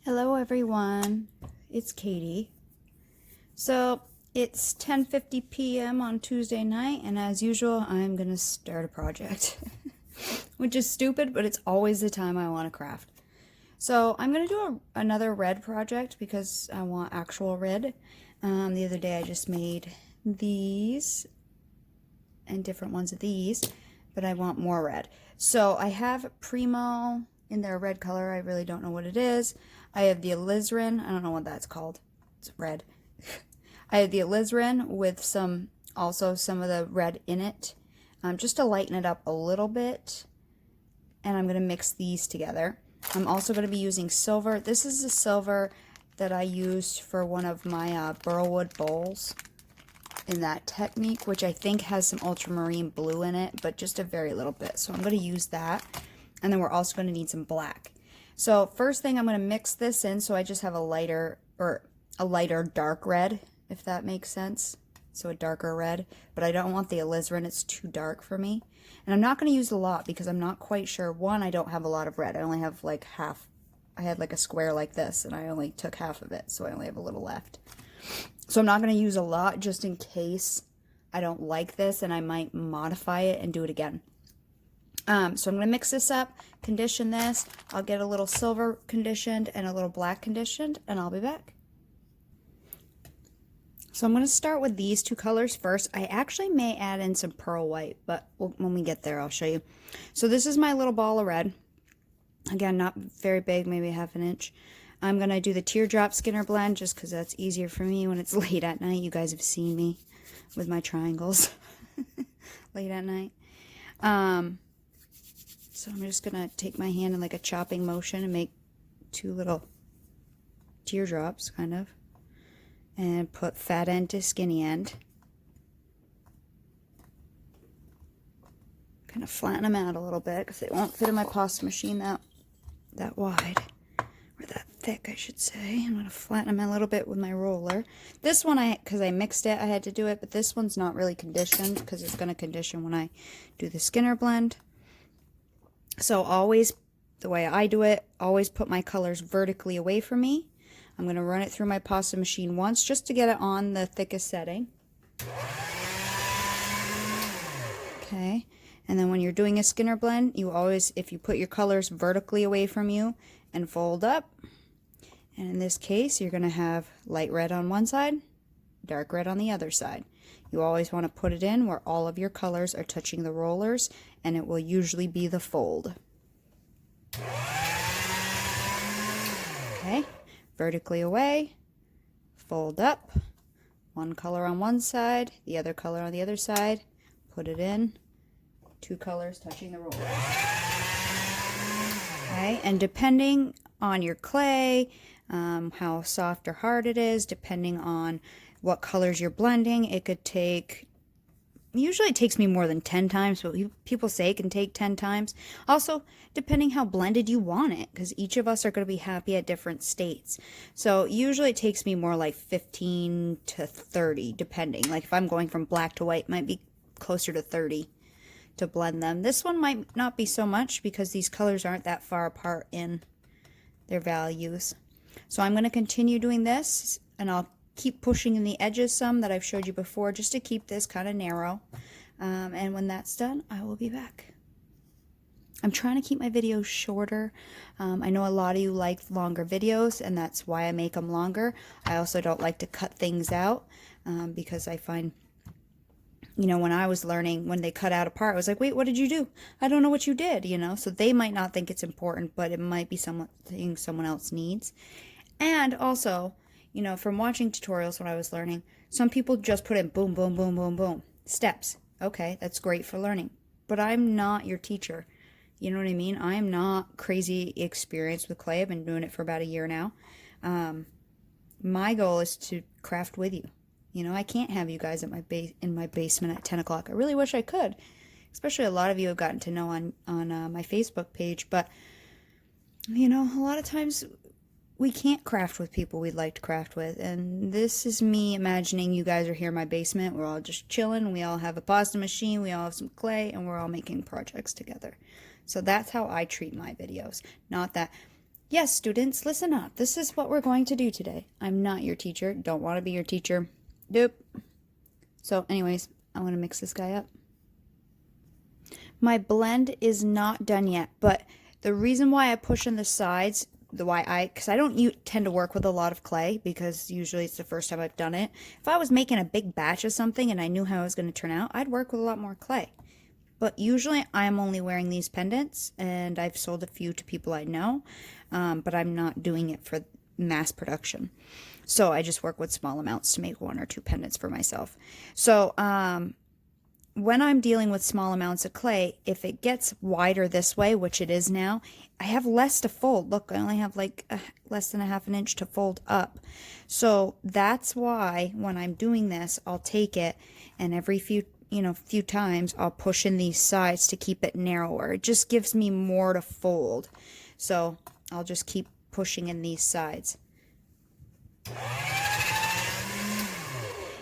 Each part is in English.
Hello everyone, it's Katie. So it's 10:50 p.m. on Tuesday night, and as usual I'm gonna start a project. Which is stupid, but it's always the time I want to craft. So I'm gonna do another red project because I want actual red. The other day I just made these and different ones of these, but I want more red. So I have Primo in their red color. I really don't know what it is. I have the alizarin. I don't know what that's called. It's red. I have the alizarin with also some of the red in it, just to lighten it up a little bit. And I'm going to mix these together. I'm also going to be using silver. This is the silver that I used for one of my burlwood bowls in that technique, which I think has some ultramarine blue in it, but just a very little bit. So I'm going to use that. And then we're also going to need some black. So first thing, I'm going to mix this in so I just have a lighter dark red, if that makes sense. So a darker red, but I don't want the alizarin, it's too dark for me. And I'm not going to use a lot because I'm not quite sure. One, I don't have a lot of red. I only have like half. I had like a square like this and I only took half of it, so I only have a little left. So I'm not going to use a lot just in case I don't like this and I might modify it and do it again. So I'm going to mix this up, condition this. I'll get a little silver conditioned and a little black conditioned, and I'll be back. So I'm going to start with these two colors first. I actually may add in some pearl white, but when we get there, I'll show you. So this is my little ball of red. Again, not very big, maybe ½ an inch. I'm going to do the teardrop Skinner blend just because that's easier for me when it's late at night. You guys have seen me with my triangles late at night. So I'm just going to take my hand in like a chopping motion and make two little teardrops, kind of. And put fat end to skinny end. Kind of flatten them out a little bit because they won't fit in my pasta machine that wide. Or that thick, I should say. I'm going to flatten them a little bit with my roller. This one, because I mixed it, I had to do it. But this one's not really conditioned because it's going to condition when I do the Skinner blend. So always, the way I do it, always put my colors vertically away from me. I'm going to run it through my pasta machine once just to get it on the thickest setting. Okay, and then when you're doing a Skinner blend, you always, if you put your colors vertically away from you and fold up, and in this case, you're going to have light red on one side, dark red on the other side. You always want to put it in where all of your colors are touching the rollers, and it will usually be the fold. Okay, vertically away, fold up, one color on one side, the other color on the other side, put it in, two colors touching the rollers. Okay, and depending on your clay, how soft or hard it is, depending on what colors you're blending, it could take, usually it takes me more than 10 times, but people say it can take 10 times. Also, depending how blended you want it, because each of us are going to be happy at different states. So usually it takes me more like 15 to 30, depending. Like if I'm going from black to white, it might be closer to 30 to blend them. This one might not be so much because these colors aren't that far apart in their values. So I'm going to continue doing this, and I'll keep pushing in the edges some that I've showed you before just to keep this kind of narrow. And when that's done, I will be back. I'm trying to keep my videos shorter. I know a lot of you like longer videos, and that's why I make them longer. I also don't like to cut things out because I find, you know, when I was learning, when they cut out a part, I was like, wait, what did you do? I don't know what you did, you know? So they might not think it's important, but it might be something someone else needs. And also, you know, from watching tutorials when I was learning, some people just put in boom, boom, boom, boom, boom. Steps. Okay, that's great for learning. But I'm not your teacher. You know what I mean? I'm not crazy experienced with clay. I've been doing it for about a year now. My goal is to craft with you. You know, I can't have you guys at in my basement at 10 o'clock. I really wish I could. Especially a lot of you have gotten to know on my Facebook page. But, you know, a lot of times we can't craft with people we'd like to craft with. And this is me imagining you guys are here in my basement. We're all just chilling. We all have a pasta machine. We all have some clay. And we're all making projects together. So that's how I treat my videos. Not that Yes, students, listen up. This is what we're going to do today. I'm not your teacher. Don't want to be your teacher. Nope. So anyways, I'm going to mix this guy up. My blend is not done yet, but the reason why I push on the sides, because I don't tend to work with a lot of clay because usually it's the first time I've done it. If I was making a big batch of something and I knew how it was going to turn out, I'd work with a lot more clay. But usually I'm only wearing these pendants, and I've sold a few to people I know, but I'm not doing it for mass production. So I just work with small amounts to make 1 or 2 pendants for myself. So when I'm dealing with small amounts of clay, if it gets wider this way, which it is now, I have less to fold. Look, I only have like less than a half an inch to fold up. So that's why when I'm doing this, I'll take it, and every few times I'll push in these sides to keep it narrower. It just gives me more to fold. So I'll just keep pushing in these sides.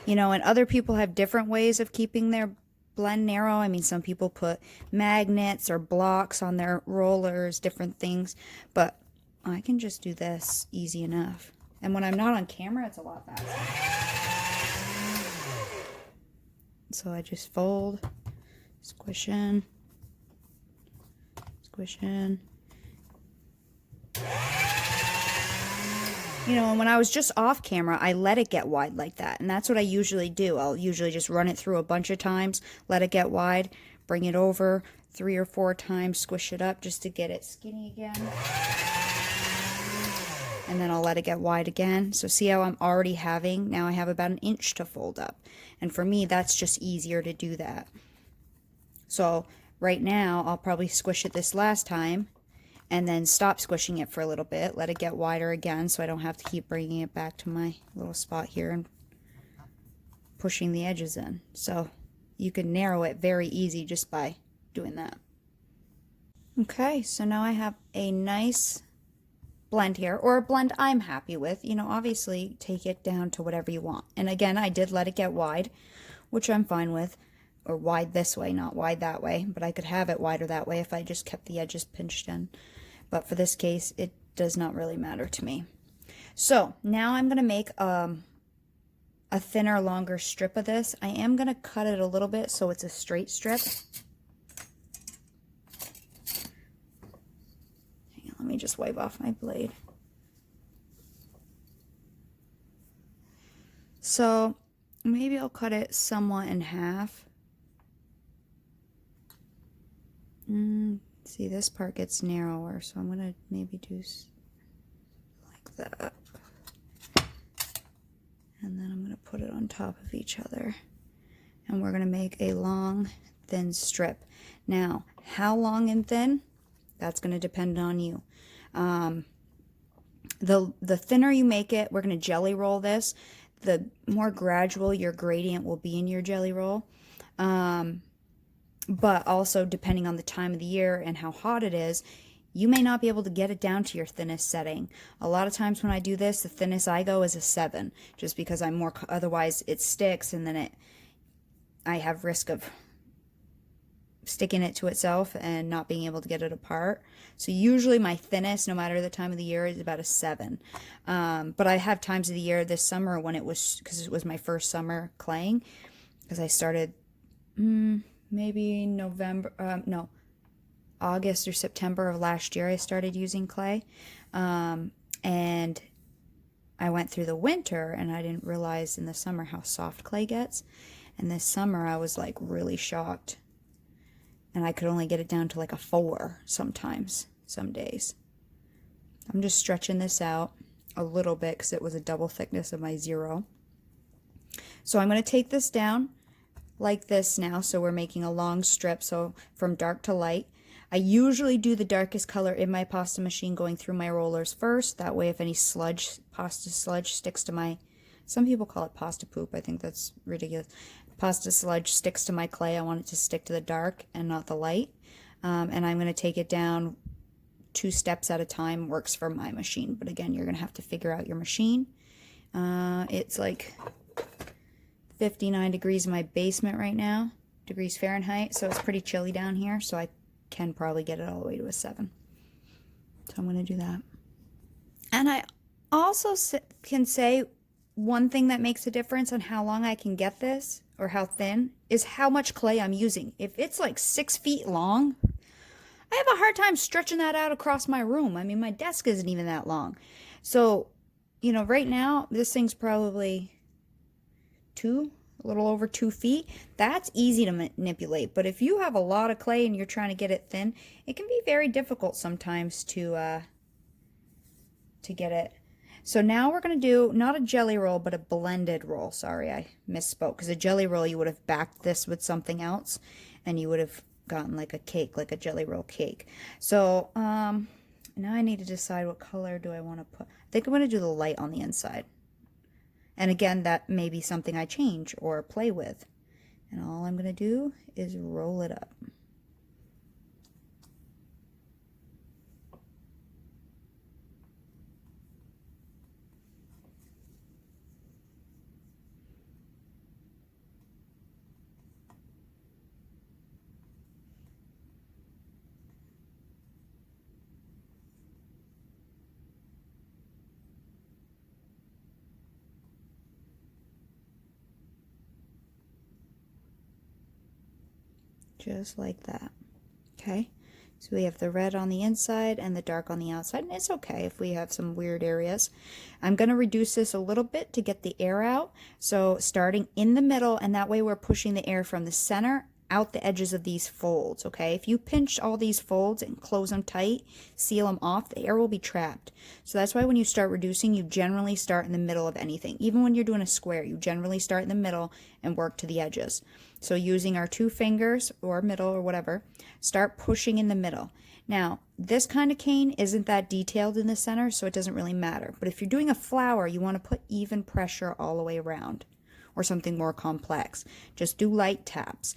And other people have different ways of keeping their blend narrow. I mean, some people put magnets or blocks on their rollers, different things, but I can just do this easy enough. And when I'm not on camera, it's a lot faster. So I just fold, squish in, squish in. And when I was just off camera, I let it get wide like that. And that's what I usually do. I'll usually just run it through a bunch of times, let it get wide, bring it over 3 or 4 times, squish it up just to get it skinny again. And then I'll let it get wide again. So see how I'm already now I have about 1 inch to fold up. And for me, that's just easier to do that. So right now, I'll probably squish it this last time and then stop squishing it for a little bit, let it get wider again so I don't have to keep bringing it back to my little spot here and pushing the edges in. So you can narrow it very easy just by doing that. Okay, so now I have a nice blend here, or a blend I'm happy with. Obviously take it down to whatever you want. And again, I did let it get wide, which I'm fine with, or wide this way, not wide that way, but I could have it wider that way if I just kept the edges pinched in. But for this case, it does not really matter to me. So now I'm going to make a thinner, longer strip of this. I am going to cut it a little bit so it's a straight strip. Hang on, let me just wipe off my blade. So maybe I'll cut it somewhat in half. See, this part gets narrower, so I'm going to maybe do like that. And then I'm going to put it on top of each other. And we're going to make a long, thin strip. Now, how long and thin? That's going to depend on you. The thinner you make it, we're going to jelly roll this. The more gradual your gradient will be in your jelly roll. But also depending on the time of the year and how hot it is, you may not be able to get it down to your thinnest setting. A lot of times when I do this, the thinnest I go is a 7, just because otherwise it sticks, and then I have risk of sticking it to itself and not being able to get it apart. So usually my thinnest, no matter the time of the year, is about a 7. But I have times of the year this summer when because it was my first summer claying, because I started maybe August or September of last year I started using clay. And I went through the winter and I didn't realize in the summer how soft clay gets. And this summer I was like really shocked. And I could only get it down to like a 4 sometimes, some days. I'm just stretching this out a little bit because it was a double thickness of my 0. So I'm going to take this down like this now. So we're making a long strip, so from dark to light. I usually do the darkest color in my pasta machine going through my rollers first. That way if any pasta sludge sticks to my, some people call it pasta poop. I think that's ridiculous. Pasta sludge sticks to my clay. I want it to stick to the dark and not the light. And I'm going to take it down 2 steps at a time. Works for my machine. But again, you're going to have to figure out your machine. It's like 59 degrees in my basement right now, degrees Fahrenheit. So it's pretty chilly down here. So I can probably get it all the way to a 7. So I'm going to do that. And I also can say one thing that makes a difference on how long I can get this or how thin is how much clay I'm using. If it's like 6 feet long, I have a hard time stretching that out across my room. I mean, my desk isn't even that long. So, you know, right now, this thing's probably a little over 2 feet. That's easy to manipulate. But if you have a lot of clay and you're trying to get it thin, it can be very difficult sometimes to get it. So now we're going to do not a jelly roll, but a blended roll. Sorry, I misspoke. Because a jelly roll, you would have backed this with something else, and you would have gotten like a cake, like a jelly roll cake. So now I need to decide what color do I want to put. I think I'm going to do the light on the inside. And again, that may be something I change or play with. And all I'm going to do is roll it up. Just like that. Okay, so we have the red on the inside and the dark on the outside, and it's okay if we have some weird areas. I'm going to reduce this a little bit to get the air out, so starting in the middle, and that way we're pushing the air from the center out the edges of these folds. Okay, if you pinch all these folds and close them tight, seal them off, the air will be trapped. So that's why when you start reducing, you generally start in the middle of anything. Even when you're doing a square, you generally start in the middle and work to the edges. So using our 2 fingers or middle or whatever, start pushing in the middle. Now, this kind of cane isn't that detailed in the center, so it doesn't really matter. But if you're doing a flower, you want to put even pressure all the way around, or something more complex. Just do light taps.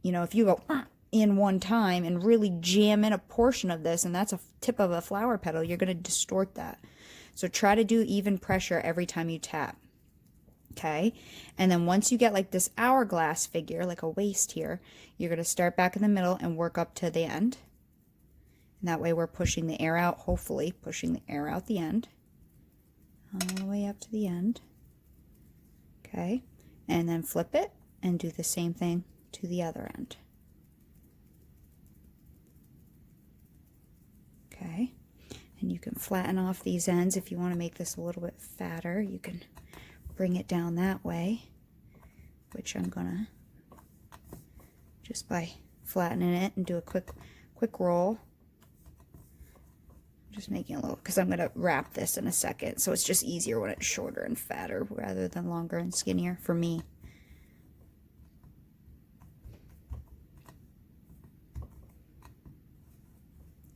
You know, if you go in one time and really jam in a portion of this, and that's a tip of a flower petal, you're going to distort that. So try to do even pressure every time you tap. Okay, and then once you get like this hourglass figure, like a waist here, you're going to start back in the middle and work up to the end. And that way we're pushing the air out, hopefully pushing the air out the end, all the way up to the end. Okay, and then flip it and do the same thing to the other end. Okay, and you can flatten off these ends if you want to make this a little bit fatter. You can bring it down that way, which I'm gonna just by flattening it and do a quick roll. Just making a little, because I'm gonna wrap this in a second, so it's just easier when it's shorter and fatter rather than longer and skinnier for me.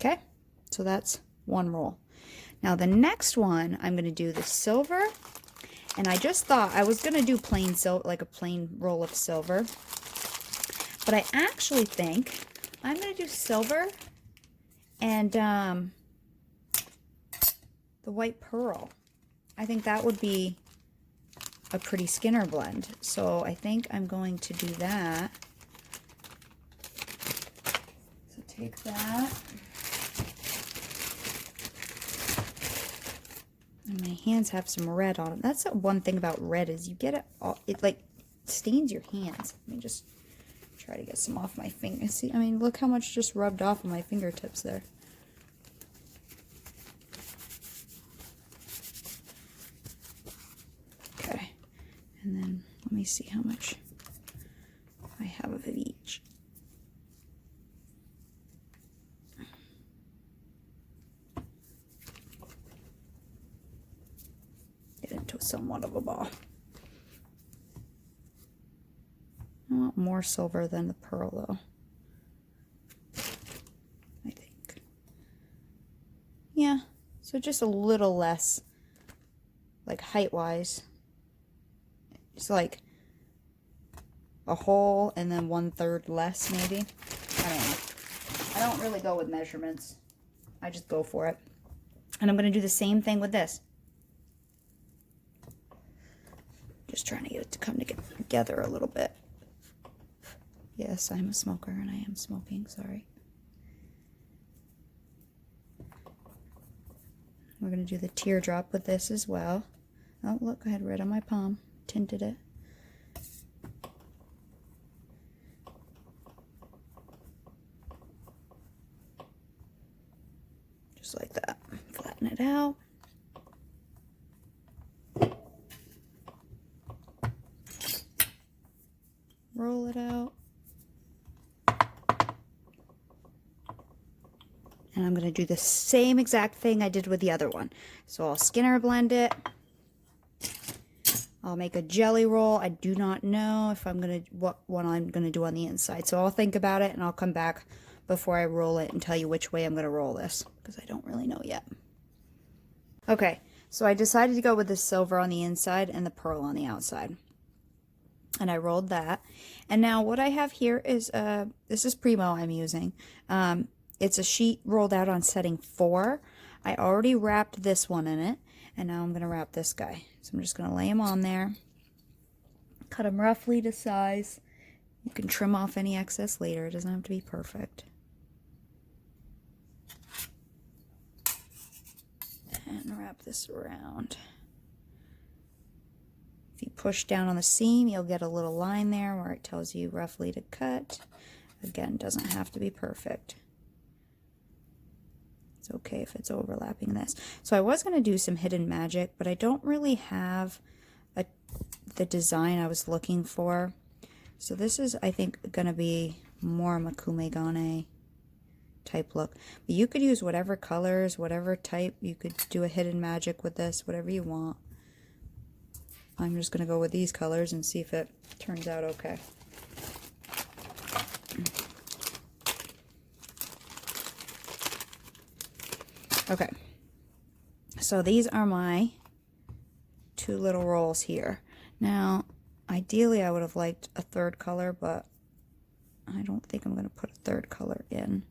Okay, so that's one roll. Now the next one, I'm going to do the silver, and I just thought I was going to do plain silver, like a plain roll of silver, but I actually think I'm going to do silver and the white pearl. I think that would be a pretty Skinner blend, so I think I'm going to do that. So take that. And my hands have some red on them. That's the one thing about red is you get it all, it like stains your hands. Let me just try to get some off my fingers. See, I mean, look how much just rubbed off on my fingertips there. Okay, and then let me see how much I have of it each. Into somewhat of a ball. I want more silver than the pearl though, I think. Yeah, so just a little less, like height wise. It's like a whole and then 1/3 less maybe. I don't know. I don't really go with measurements. I just go for it. And I'm going to do the same thing with this. Just trying to get it to come together a little bit. Yes, I'm a smoker and I am smoking, sorry. We're going to do the teardrop with this as well. Oh, look, I had red on my palm. Tinted it. Just like that. Flatten it out. Roll it out. And I'm going to do the same exact thing I did with the other one. So I'll Skinner blend it. I'll make a jelly roll. I do not know if I'm going to, what I'm going to do on the inside. So I'll think about it and I'll come back before I roll it and tell you which way I'm going to roll this, because I don't really know yet. Okay, so I decided to go with the silver on the inside and the pearl on the outside. And I rolled that. And now what I have here is, this is Primo I'm using. It's a sheet rolled out on setting 4. I already wrapped this one in it. And now I'm going to wrap this guy. So I'm just going to lay him on there. Cut him roughly to size. You can trim off any excess later. It doesn't have to be perfect. And wrap this around. If you push down on the seam, you'll get a little line there where it tells you roughly to cut. Again, doesn't have to be perfect. It's okay if it's overlapping this. So I was going to do some hidden magic, but I don't really have the design I was looking for. So this is, I think, going to be more mokume gane type look. But you could use whatever colors, whatever type. You could do a hidden magic with this, whatever you want. I'm just going to go with these colors and see if it turns out okay. Okay, so these are my 2 little rolls here. Now, ideally I would have liked a 3rd color, but I don't think I'm going to put a 3rd color in.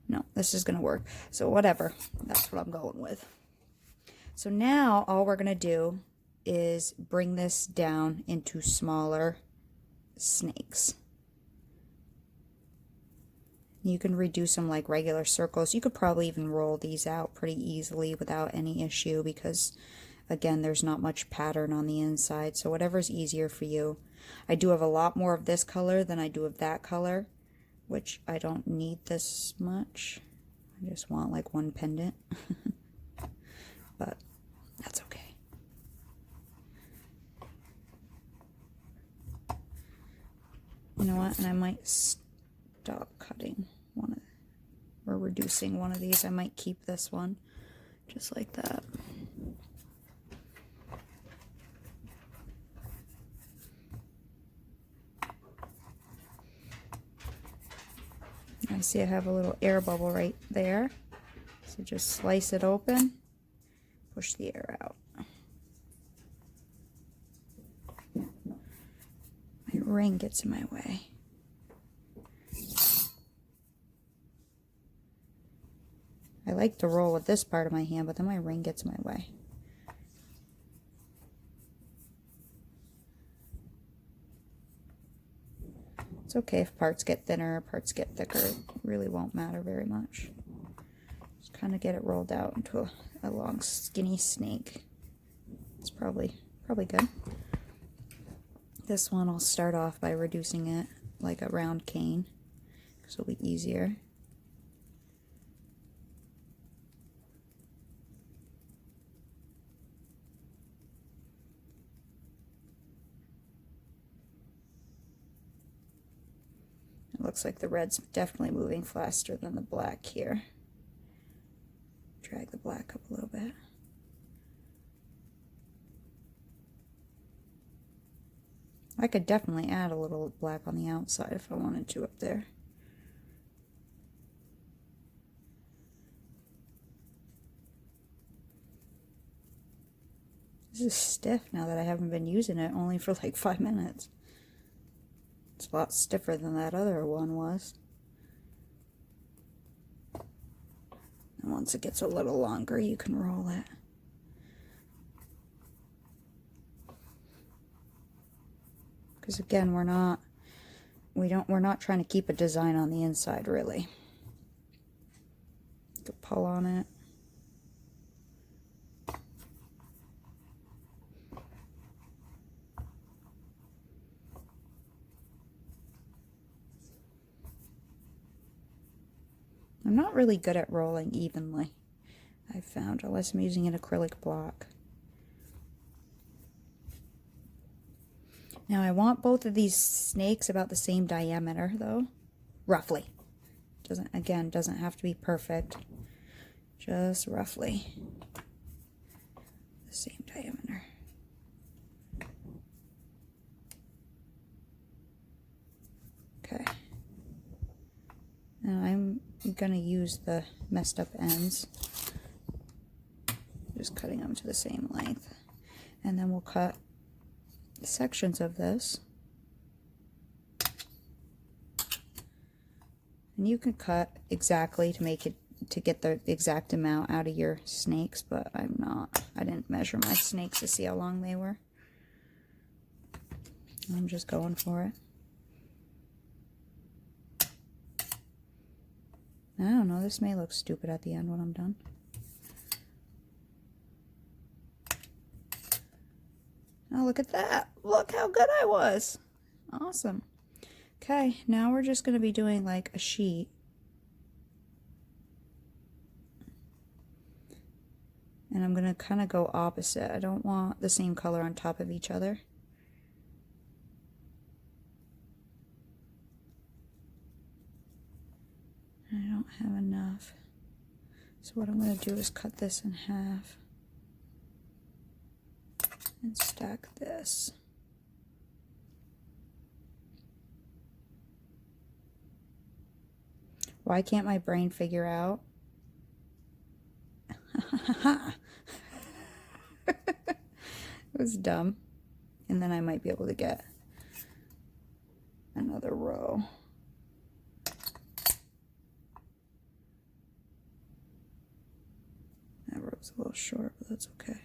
No, this is going to work. So whatever, that's what I'm going with. So now all we're going to do is bring this down into smaller snakes. You can reduce them like regular circles. You could probably even roll these out pretty easily without any issue because, again, there's not much pattern on the inside. So whatever's easier for you. I do have a lot more of this color than I do of that color, which I don't need this much. I just want like 1 pendant. But that's okay. You know what? And I might stop cutting or reducing one of these. I might keep this one just like that. I see I have a little air bubble right there. So just slice it open, push the air out. My ring gets in my way. I like to roll with this part of my hand, but then my ring gets in my way. It's okay if parts get thinner, parts get thicker. It really won't matter very much. Just kind of get it rolled out into a long, skinny snake. It's probably good. This one I'll start off by reducing it like a round cane, because it'll be easier. It looks like the red's definitely moving faster than the black here. Drag the black up a little bit. I could definitely add a little black on the outside if I wanted to up there. This is stiff now that I haven't been using it only for like 5 minutes. It's a lot stiffer than that other one was. And once it gets a little longer, you can roll it. Because again, we're not trying to keep a design on the inside really. You can pull on it. not really good at rolling evenly, I've found, unless I'm using an acrylic block. Now I want both of these snakes about the same diameter though, roughly. Doesn't have to be perfect, just roughly the same diameter. Okay. Now I'm gonna use the messed up ends, just cutting them to the same length, and then we'll cut sections of this. And you can cut exactly to make it, to get the exact amount out of your snakes, but I didn't measure my snakes to see how long they were. I'm just going for it. I don't know, this may look stupid at the end when I'm done. Oh, look at that. Look how good I was. Awesome. Okay, now we're just going to be doing like a sheet. And I'm going to kind of go opposite. I don't want the same color on top of each other. I don't have enough. So what I'm going to do is cut this in half and stack this. Why can't my brain figure out? It was dumb. And then I might be able to get another row. That row's a little short, but that's okay.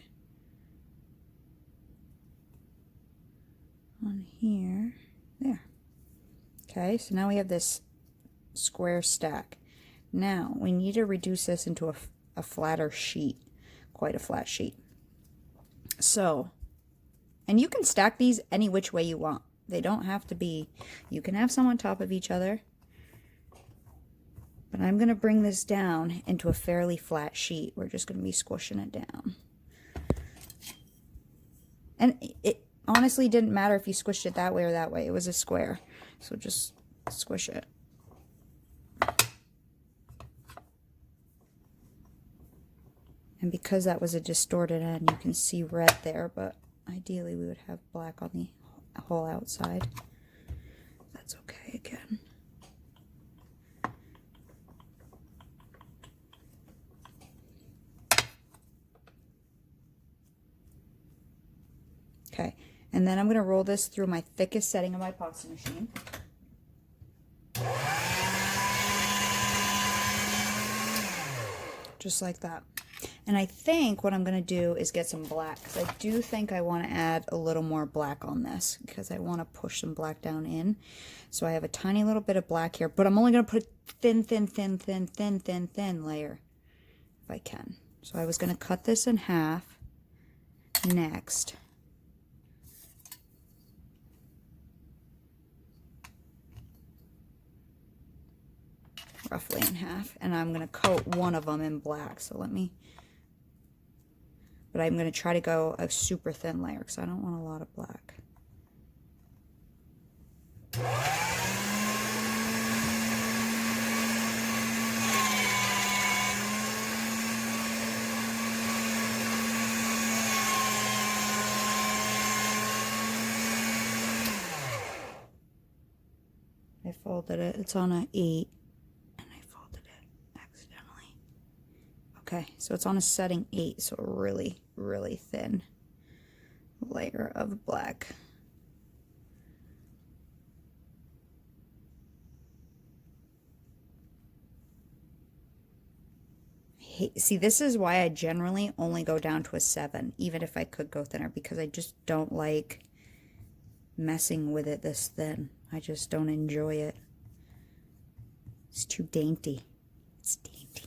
On here, there. Okay, so now we have this square stack. Now we need to reduce this into a flatter sheet, quite a flat sheet. So, and you can stack these any which way you want. They don't have to be, you can have some on top of each other, but I'm going to bring this down into a fairly flat sheet. We're just going to be squishing it down. And it honestly didn't matter if you squished it that way or that way. It was a square, so just squish it. And because that was a distorted end, you can see red there, but ideally we would have black on the whole outside. That's okay again. Okay, and then I'm going to roll this through my thickest setting of my epoxy machine. Just like that. And I think what I'm going to do is get some black, because I do think I want to add a little more black on this, because I want to push some black down in. So I have a tiny little bit of black here, but I'm only going to put a thin layer if I can. So I was going to cut this in half next. Roughly in half, and I'm going to coat one of them in black. So let me, but I'm going to try to go a super thin layer because I don't want a lot of black. I folded it. It's on an 8. Okay, so it's on a setting 8, so a really, really thin layer of black. See, this is why I generally only go down to a 7, even if I could go thinner, because I just don't like messing with it this thin. I just don't enjoy it. It's too dainty. It's dainty.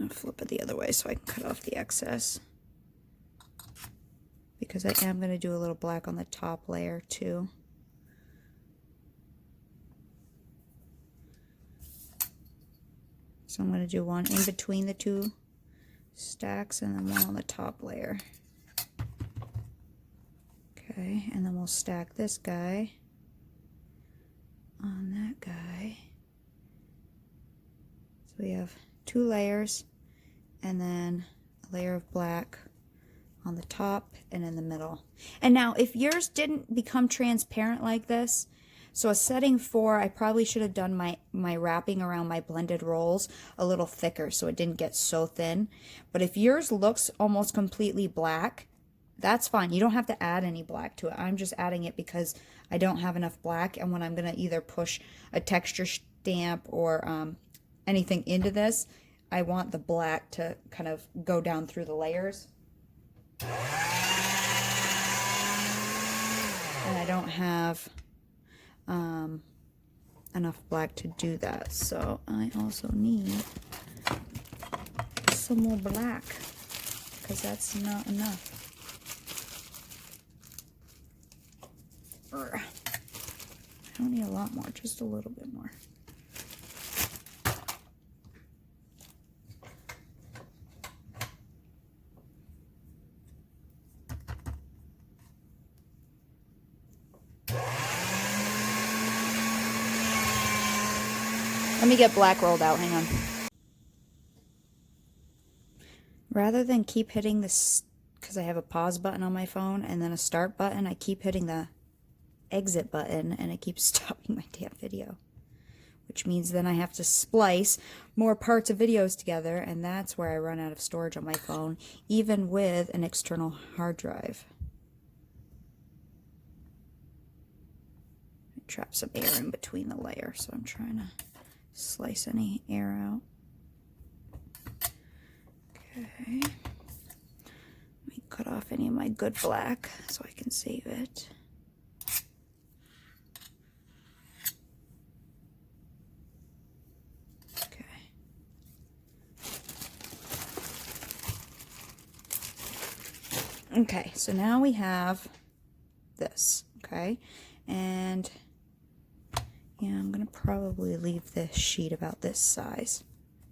I'll flip it the other way so I can cut off the excess because I am going to do a little black on the top layer too. So I'm going to do one in between the two stacks and then one on the top layer. Okay, and then we'll stack this guy on that guy. So we have 2 layers and then a layer of black on the top and in the middle. And now if yours didn't become transparent like this, so a setting 4, I probably should have done my wrapping around my blended rolls a little thicker so it didn't get so thin. But if yours looks almost completely black, that's fine. You don't have to add any black to it. I'm just adding it because I don't have enough black, and when I'm going to either push a texture stamp or anything into this, I want the black to kind of go down through the layers. And I don't have enough black to do that, so I also need some more black because that's not enough. I don't need a lot more, just a little bit more. Let me get black rolled out, hang on. Rather than keep hitting this, because I have a pause button on my phone and then a start button, I keep hitting the exit button and it keeps stopping my damn video. Which means then I have to splice more parts of videos together, and that's where I run out of storage on my phone, even with an external hard drive. I trap some air in between the layers, so I'm trying to slice any air out. Okay. Let me cut off any of my good black so I can save it. Okay. Okay, so now we have this, okay? And yeah, I'm going to probably leave this sheet about this size.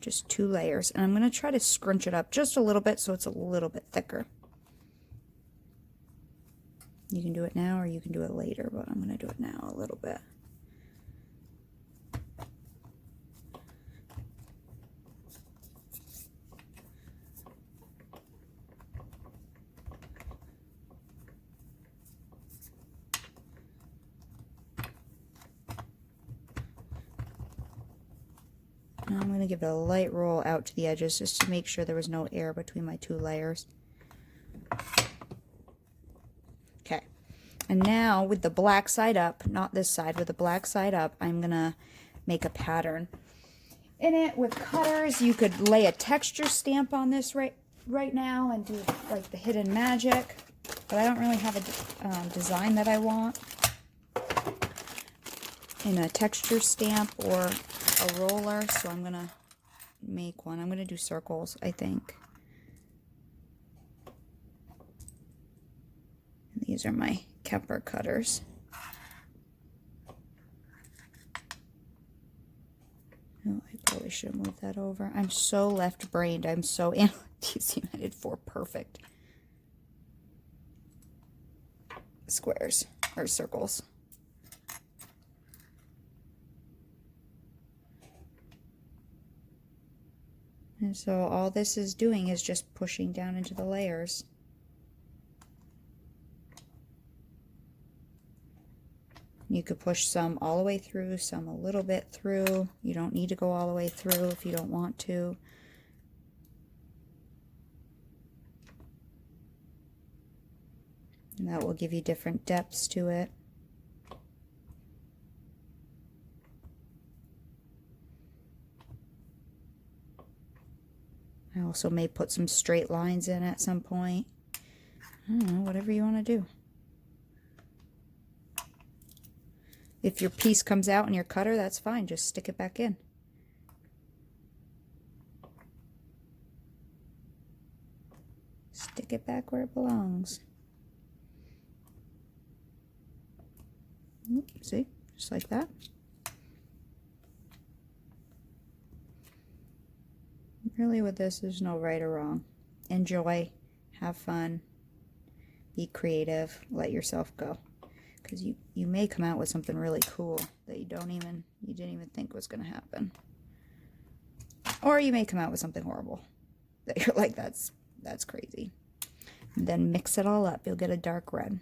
Just 2 layers. And I'm going to try to scrunch it up just a little bit so it's a little bit thicker. You can do it now or you can do it later, but I'm going to do it now a little bit. Now I'm going to give it a light roll out to the edges just to make sure there was no air between my 2 layers. Okay, and now with the black side up, not this side, with the black side up, I'm going to make a pattern. In it with cutters, you could lay a texture stamp on this right now and do like the hidden magic, but I don't really have a design that I want in a texture stamp or a roller, so I'm gonna make one. I'm gonna do circles, I think. And these are my Kemper cutters. Oh, I probably should have moved that over. I'm so left-brained. I'm so these United 4 perfect squares or circles. And so all this is doing is just pushing down into the layers. You could push some all the way through, some a little bit through. You don't need to go all the way through if you don't want to. And that will give you different depths to it. I also may put some straight lines in at some point. I don't know, whatever you want to do. If your piece comes out in your cutter, that's fine. Just stick it back in. Stick it back where it belongs. See, just like that. Really with this, there's no right or wrong. Enjoy, have fun, be creative, let yourself go. Because you may come out with something really cool that you didn't even think was going to happen. Or you may come out with something horrible that you're like, that's crazy. And then mix it all up. You'll get a dark red.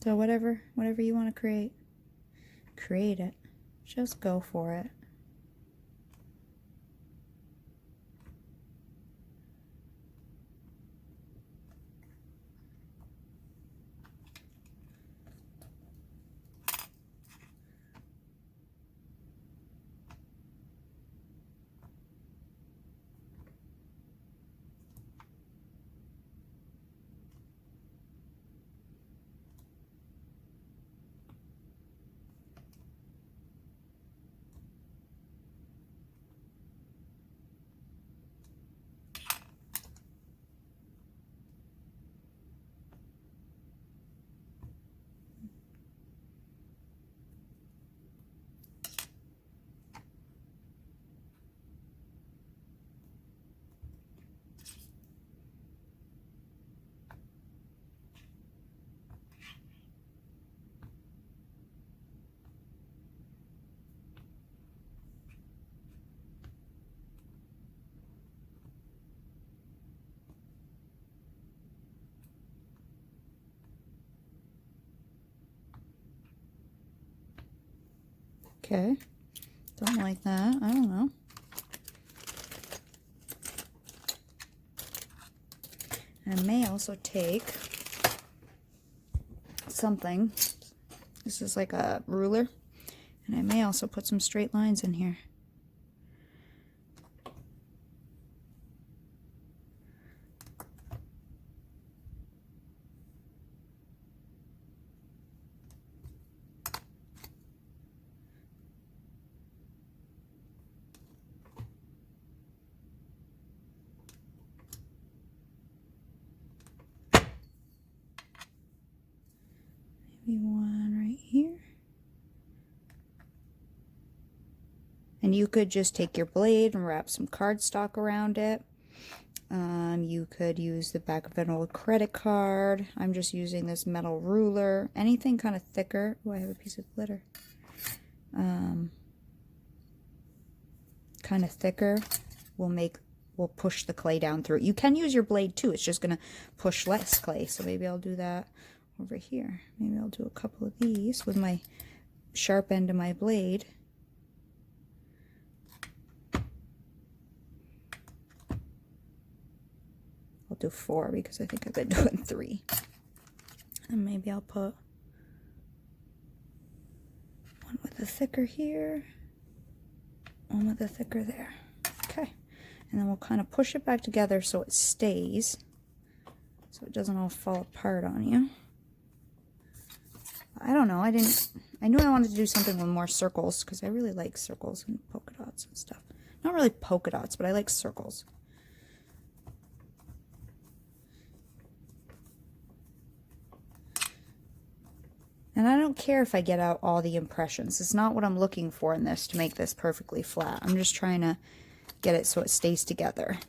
So whatever you want to create it. Just go for it. Okay, don't like that. I don't know. I may also take something. This is like a ruler. And I may also put some straight lines in here. Maybe one right here. And you could just take your blade and wrap some cardstock around it. You could use the back of an old credit card. I'm just using this metal ruler. Anything kind of thicker. Oh, I have a piece of glitter. Kind of thicker will push the clay down through. You can use your blade too. It's just going to push less clay. So maybe I'll do that over here. Maybe I'll do a couple of these with my sharp end of my blade. I'll do 4 because I think I've been doing 3. And maybe I'll put one with the thicker here, one with the thicker there. Okay. And then we'll kind of push it back together so it stays, so it doesn't all fall apart on you. I don't know. I knew I wanted to do something with more circles because I really like circles and polka dots and stuff. Not really polka dots, but I like circles. And I don't care if I get out all the impressions. It's not what I'm looking for in this to make this perfectly flat. I'm just trying to get it so it stays together.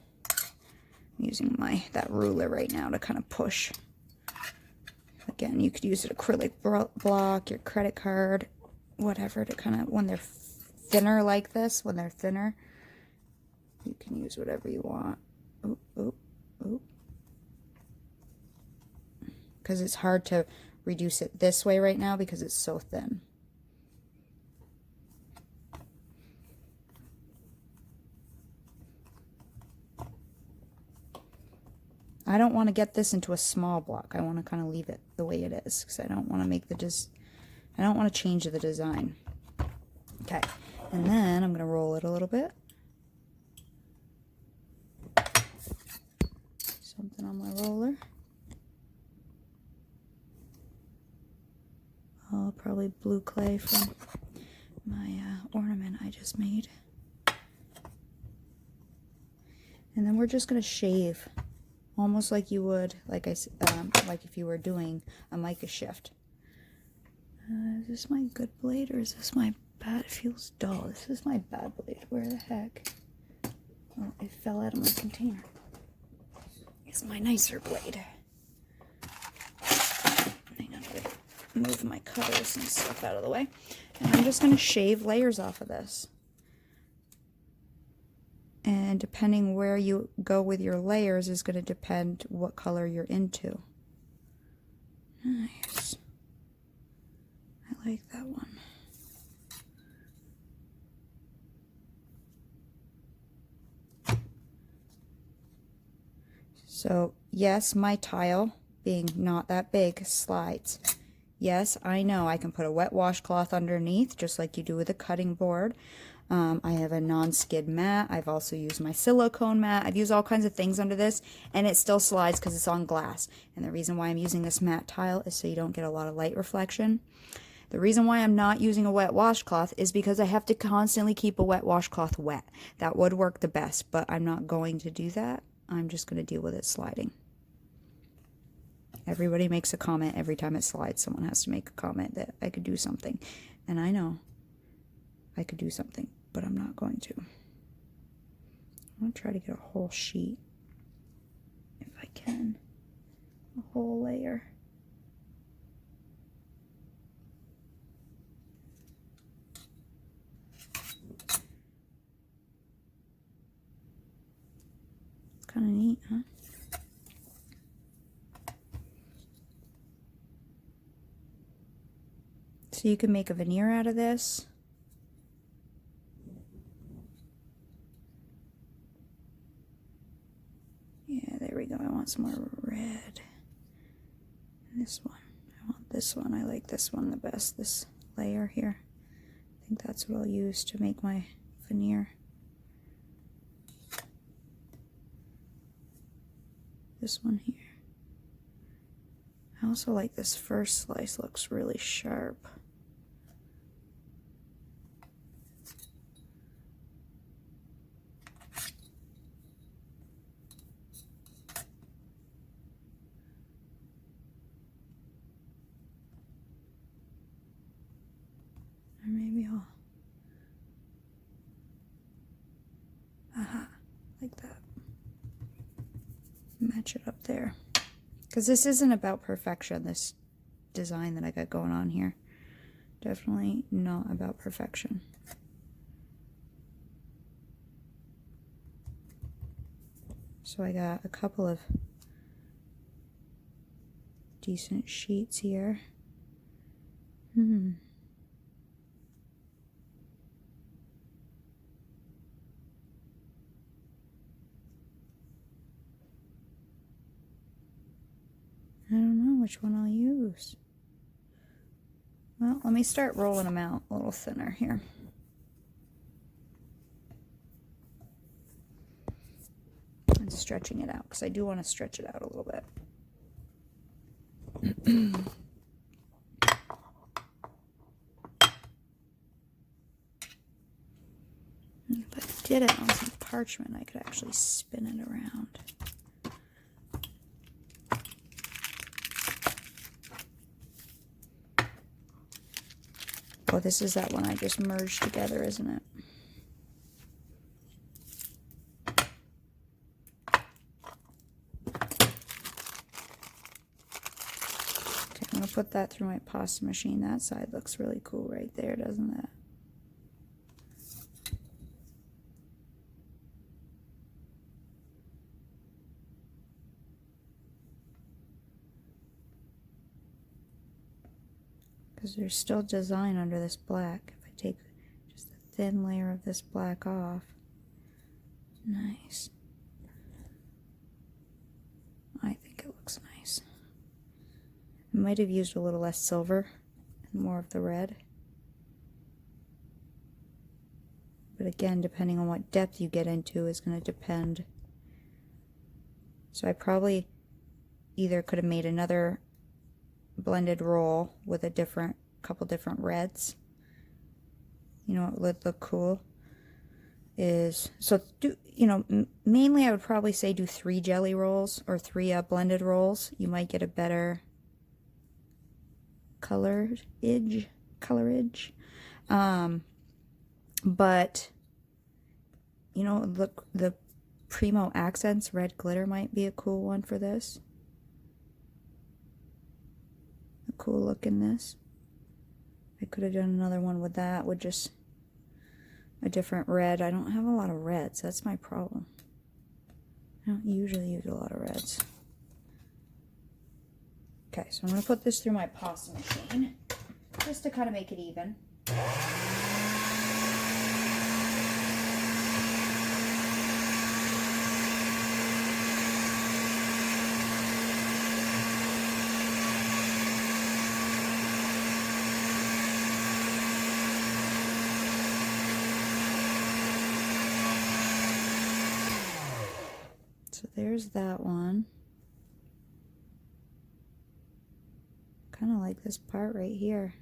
I'm using that ruler right now to kind of push. Again, you could use an acrylic block, your credit card, whatever, to kind of, when they're thinner like this, when they're thinner, you can use whatever you want. Oop, oop, oop. Because it's hard to reduce it this way right now because it's so thin. I don't want to get this into a small block. I want to kind of leave it the way it is because I don't want to make I don't want to change the design. Okay, and then I'm going to roll it a little bit. Something on my roller. Oh, probably blue clay from my ornament I just made. And then we're just going to shave, almost like you would, like like if you were doing a mica shift. Is this my good blade or is this my bad? It feels dull. This is my bad blade. Where the heck? Oh, it fell out of my container. It's my nicer blade. Hang on, I gotta move my cutters and stuff out of the way. And I'm just going to shave layers off of this. And depending where you go with your layers is going to depend what color you're into. Nice. I like that one. So yes, my tile, being not that big, slides. Yes, I know I can put a wet washcloth underneath, just like you do with a cutting board. I have a non-skid mat. I've also used my silicone mat. I've used all kinds of things under this, and it still slides because it's on glass. And the reason why I'm using this matte tile is so you don't get a lot of light reflection. The reason why I'm not using a wet washcloth is because I have to constantly keep a wet washcloth wet. That would work the best, but I'm not going to do that. I'm just going to deal with it sliding. Everybody makes a comment every time it slides. Someone has to make a comment that I could do something. And I know I could do something, but I'm not going to. I'm going to try to get a whole sheet, if I can. A whole layer. It's kind of neat, huh? So you can make a veneer out of this. Yeah, there we go. I want some more red. And this one. I want this one. I like this one the best, this layer here. I think that's what I'll use to make my veneer. This one here. I also like this first slice, looks really sharp. Or maybe I'll, like that. Match it up there. Because this isn't about perfection, this design that I got going on here. Definitely not about perfection. So I got a couple of decent sheets here. I don't know which one I'll use. Well, let me start rolling them out a little thinner here. And stretching it out, because I do want to stretch it out a little bit. If I did it on some parchment, I could actually spin it around. Oh, this is that one I just merged together, isn't it? Okay, I'm going to put that through my pasta machine. That side looks really cool right there, doesn't it? Because there's still design under this black. If I take just a thin layer of this black off. Nice. I think it looks nice. I might have used a little less silver and more of the red. But again, depending on what depth you get into is going to depend. So I probably either could have made another blended roll with a couple different reds. You know what would look cool is, so you know, mainly I would probably say do 3 jelly rolls or 3 blended rolls. You might get a better colorage. But, you know, look, the Primo Accents red glitter might be a cool one for this. A cool look in this. I could have done another one with that, with just a different red. I don't have a lot of reds. That's my problem. I don't usually use a lot of reds. Okay, so I'm going to put this through my pasta machine just to kind of make it even. So there's that one. Kind of like this part right here.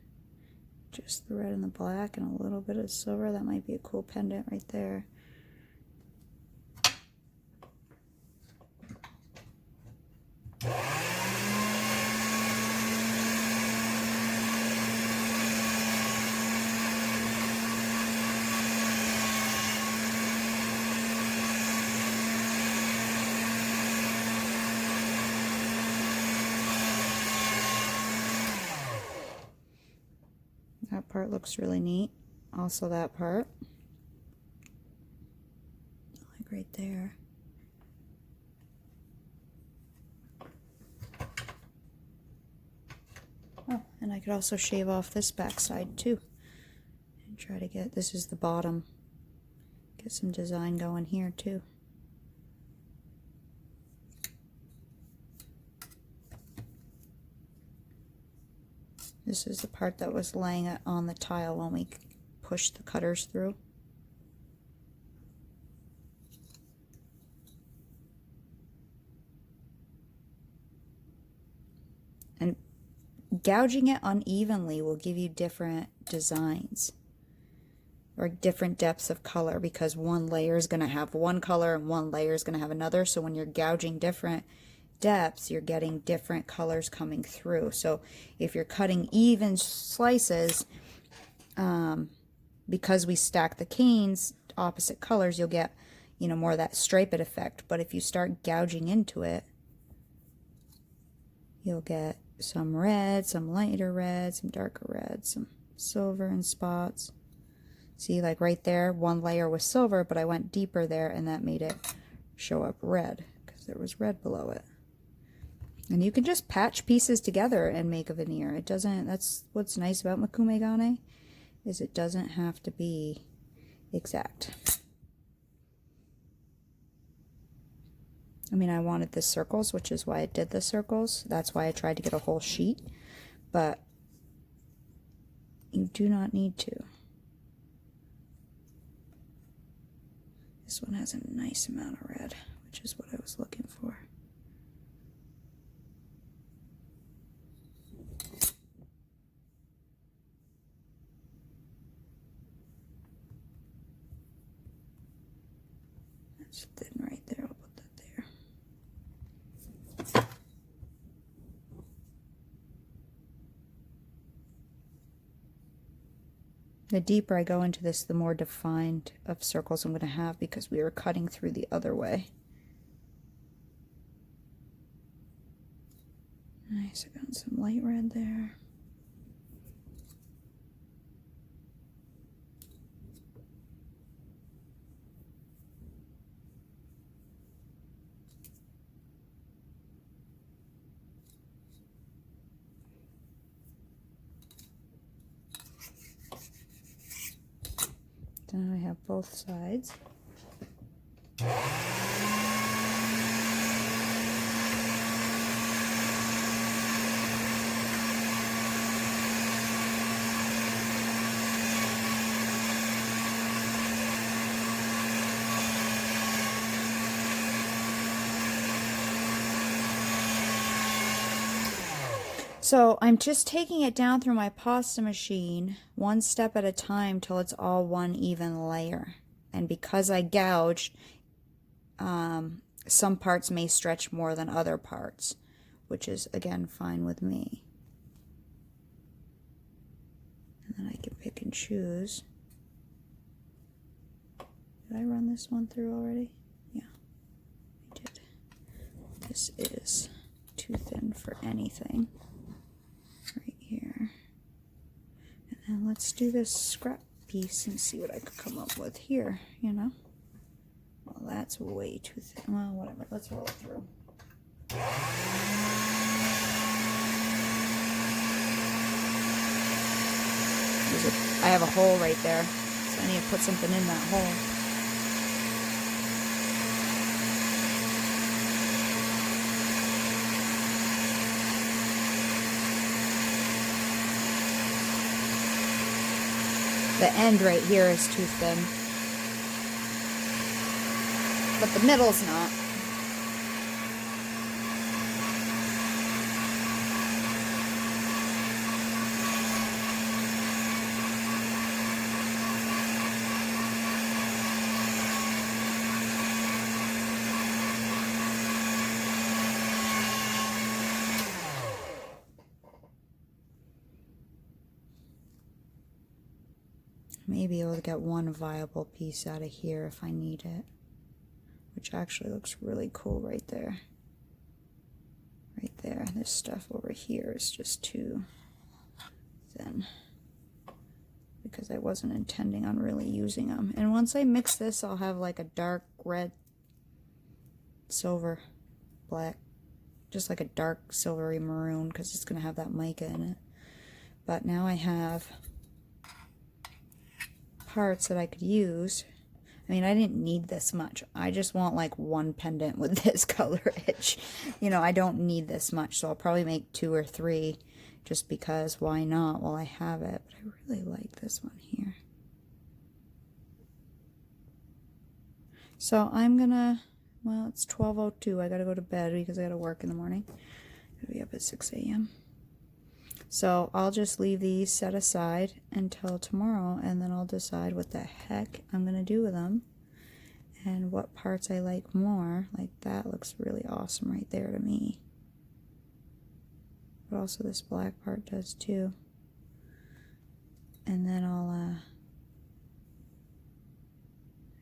Just the red and the black and a little bit of silver. That might be a cool pendant right there. That part looks really neat. Also that part. Like right there. Oh, and I could also shave off this back side too. And try to get, this is the bottom. Get some design going here too. This is the part that was laying on the tile when we pushed the cutters through. And gouging it unevenly will give you different designs or different depths of color, because one layer is going to have one color and one layer is going to have another. So when you're gouging different depths, you're getting different colors coming through. So if you're cutting even slices, because we stack the canes opposite colors, you'll get, you know, more of that striped effect. But if you start gouging into it, you'll get some red, some lighter red, some darker red, some silver and spots. See, like right there, one layer was silver, but I went deeper there and that made it show up red because there was red below it. And you can just patch pieces together and make a veneer. It doesn't, that's what's nice about mokume gane, is it doesn't have to be exact. I mean, I wanted the circles, which is why I did the circles. That's why I tried to get a whole sheet, but you do not need to. This one has a nice amount of red, which is what I was looking for. That's thin right there. I'll put that there. The deeper I go into this, the more defined of circles I'm going to have, because we were cutting through the other way. Nice, I got some light red there. Now I have both sides. So I'm just taking it down through my pasta machine one step at a time till it's all one even layer. And because I gouged, some parts may stretch more than other parts, which is, again, fine with me. And then I can pick and choose. Did I run this one through already? Yeah, I did. This is too thin for anything right here. And then let's do this scrap piece and see what I could come up with here, you know? Well, that's way too thin. Well, whatever. Let's roll it through. I have a hole right there, so I need to put something in that hole. The end right here is too thin, but the middle's not. Maybe I'll get one viable piece out of here if I need it, which actually looks really cool right there. Right there. This stuff over here is just too thin because I wasn't intending on really using them. And once I mix this, I'll have like a dark red, silver, black, just like a dark silvery maroon because it's going to have that mica in it. But now I have parts that I could use. I mean, I didn't need this much. I just want like one pendant with this colorage. You know, I don't need this much, so I'll probably make 2 or 3 just because why not while I have it. But I really like this one here. So I'm gonna, well, it's 12:02. I gotta go to bed because I gotta work in the morning. Gotta be up at 6 a.m. So I'll just leave these set aside until tomorrow, and then I'll decide what the heck I'm going to do with them and what parts I like more. Like that looks really awesome right there to me. But also this black part does too. And then I'll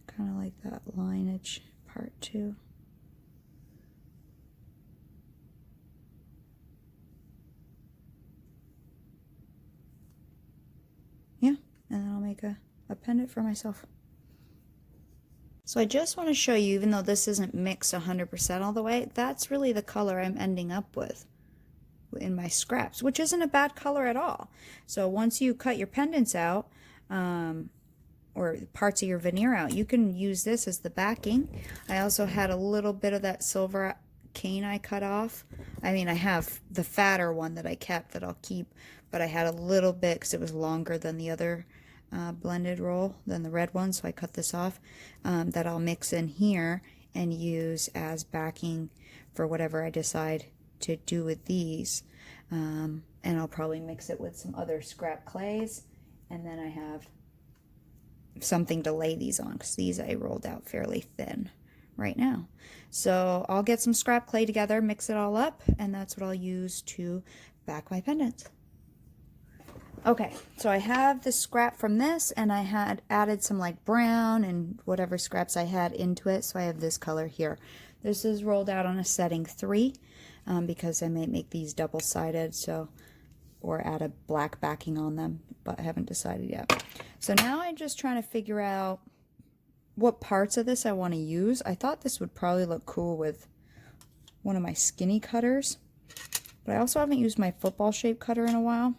kind of like that lineage part too. Yeah, and then I'll make a pendant for myself. So I just want to show you, even though this isn't mixed 100% all the way, that's really the color I'm ending up with in my scraps, which isn't a bad color at all. So once you cut your pendants out, or parts of your veneer out, you can use this as the backing. I also had a little bit of that silver cane I cut off. I mean, I have the fatter one that I kept that I'll keep, but I had a little bit because it was longer than the other blended roll, than the red one, so I cut this off, that I'll mix in here and use as backing for whatever I decide to do with these. And I'll probably mix it with some other scrap clays, and then I have something to lay these on because these I rolled out fairly thin right now. So I'll get some scrap clay together, mix it all up, and that's what I'll use to back my pendants. Okay, so I have the scrap from this, and I had added some like brown and whatever scraps I had into it, so I have this color here. This is rolled out on a setting 3 because I may make these double-sided, so, or add a black backing on them, but I haven't decided yet. So now I'm just trying to figure out what parts of this I want to use. I thought this would probably look cool with one of my skinny cutters, but I also haven't used my football shape cutter in a while.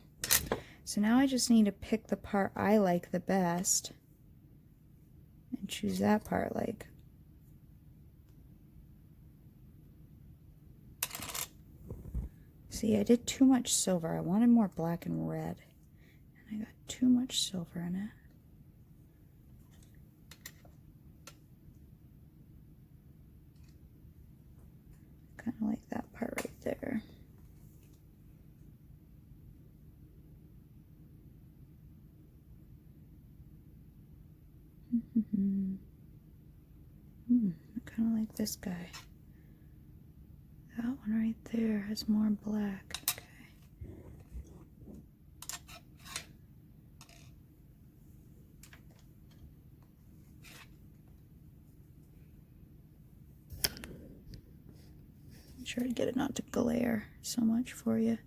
So now I just need to pick the part I like the best and choose that part. Like, see, I did too much silver. I wanted more black and red, and I got too much silver in it. Kind of like that part right there. I kind kind of like this guy. That one right there has more black. Okay. Try to get it not to glare so much for you.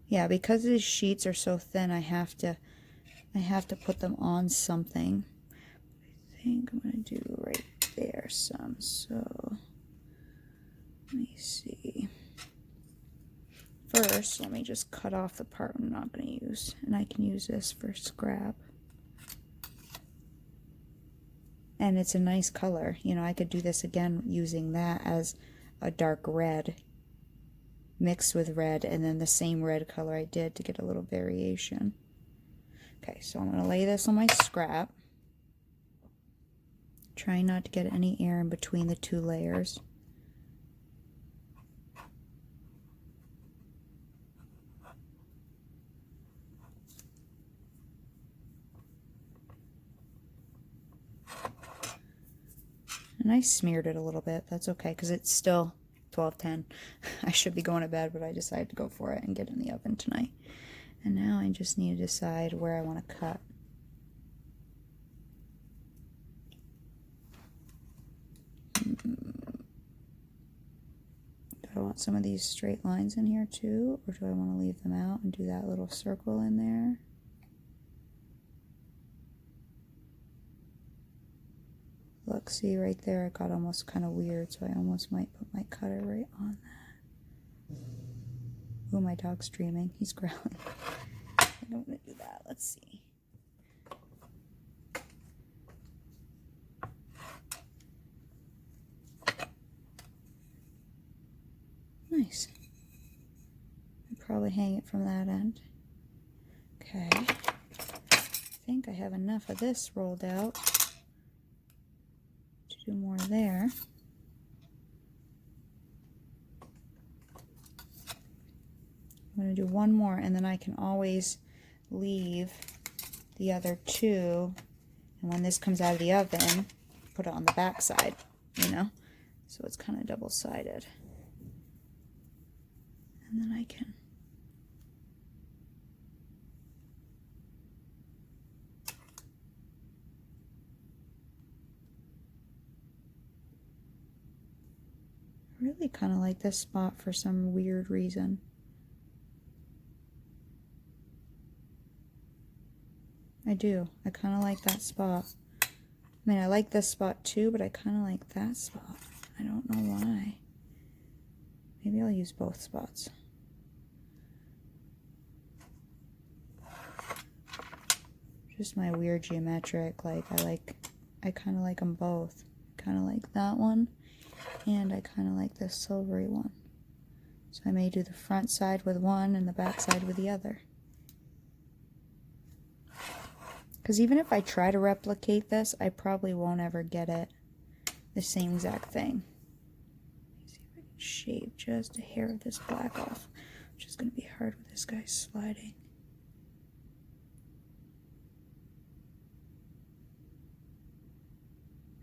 Yeah, because these sheets are so thin, I have to put them on something. I think I'm gonna do right there some. So let me see. First, let me just cut off the part I'm not going to use, and I can use this for scrap. And it's a nice color. You know, I could do this again using that as a dark red mixed with red, and then the same red color I did to get a little variation. Okay, so I'm going to lay this on my scrap. Try not to get any air in between the two layers. And I smeared it a little bit. That's okay, because it's still 12:10. I should be going to bed, but I decided to go for it and get in the oven tonight. And now I just need to decide where I want to cut. Do I want some of these straight lines in here too, or do I want to leave them out and do that little circle in there? Look, see right there, it got almost kind of weird, so I almost might put my cutter right on that. Oh, my dog's dreaming. He's growling. I don't want to do that. Let's see. Nice. I'll probably hang it from that end. Okay. I think I have enough of this rolled out. Do more there. I'm going to do one more, and then I can always leave the other two, and when this comes out of the oven, put it on the back side, you know, so it's kind of double-sided. And then I can really kind of like this spot for some weird reason. I do. I kind of like that spot. I mean, I like this spot too, but I kind of like that spot. I don't know why. Maybe I'll use both spots. Just my weird geometric, like I kind of like them both. Kind of like that one. And I kind of like this silvery one. So I may do the front side with one and the back side with the other. Because even if I try to replicate this, I probably won't ever get it the same exact thing. Let me see if I can shave just a hair of this black off, which is going to be hard with this guy sliding.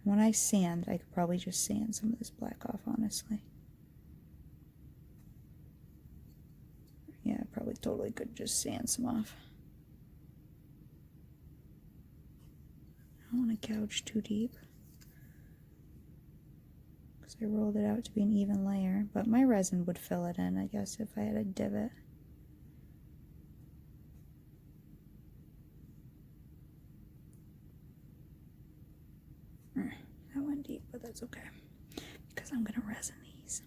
When I sand, I could probably just sand some of this black off, honestly. Yeah, I probably totally could just sand some off. I don't want to gouge too deep, because I rolled it out to be an even layer, but my resin would fill it in, I guess, if I had a divot. That went deep, but that's okay, because I'm going to resin these.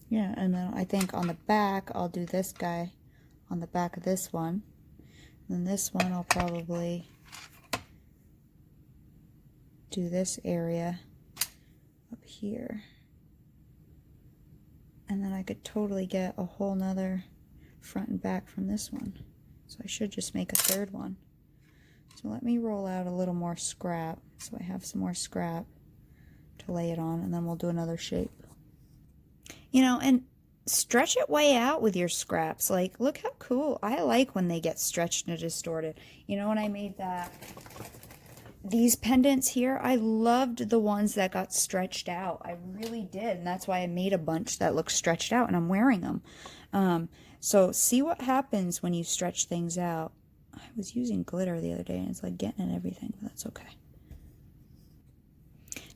Yeah, and then I think on the back, I'll do this guy on the back of this one. And then this one, I'll probably do this area up here. And then I could totally get a whole nother front and back from this one. So I should just make a third one. So let me roll out a little more scrap so I have some more scrap to lay it on, and then we'll do another shape. You know, and stretch it way out with your scraps. Like, look how cool. I like when they get stretched and distorted. You know, when I made these pendants here, I loved the ones that got stretched out. I really did, and that's why I made a bunch that look stretched out, and I'm wearing them. So see what happens when you stretch things out. I was using glitter the other day, and it's like getting in everything, but that's okay.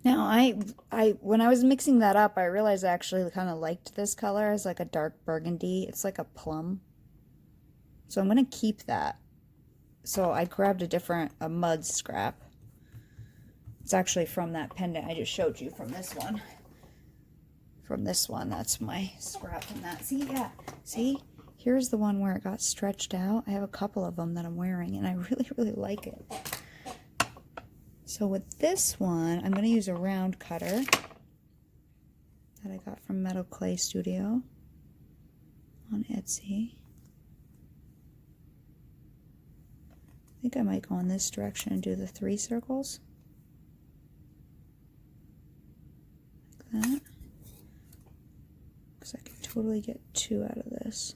Now, when I was mixing that up, I realized I actually kind of liked this color as like a dark burgundy. It's like a plum. So I'm going to keep that. So I grabbed a mud scrap. It's actually from that pendant I just showed you from this one. From this one, that's my scrap from that. See, yeah, see? Here's the one where it got stretched out. I have a couple of them that I'm wearing, and I really, really like it. So with this one, I'm going to use a round cutter that I got from Metal Clay Studio on Etsy. I think I might go in this direction and do the 3 circles. Like that. Because I can totally get 2 out of this.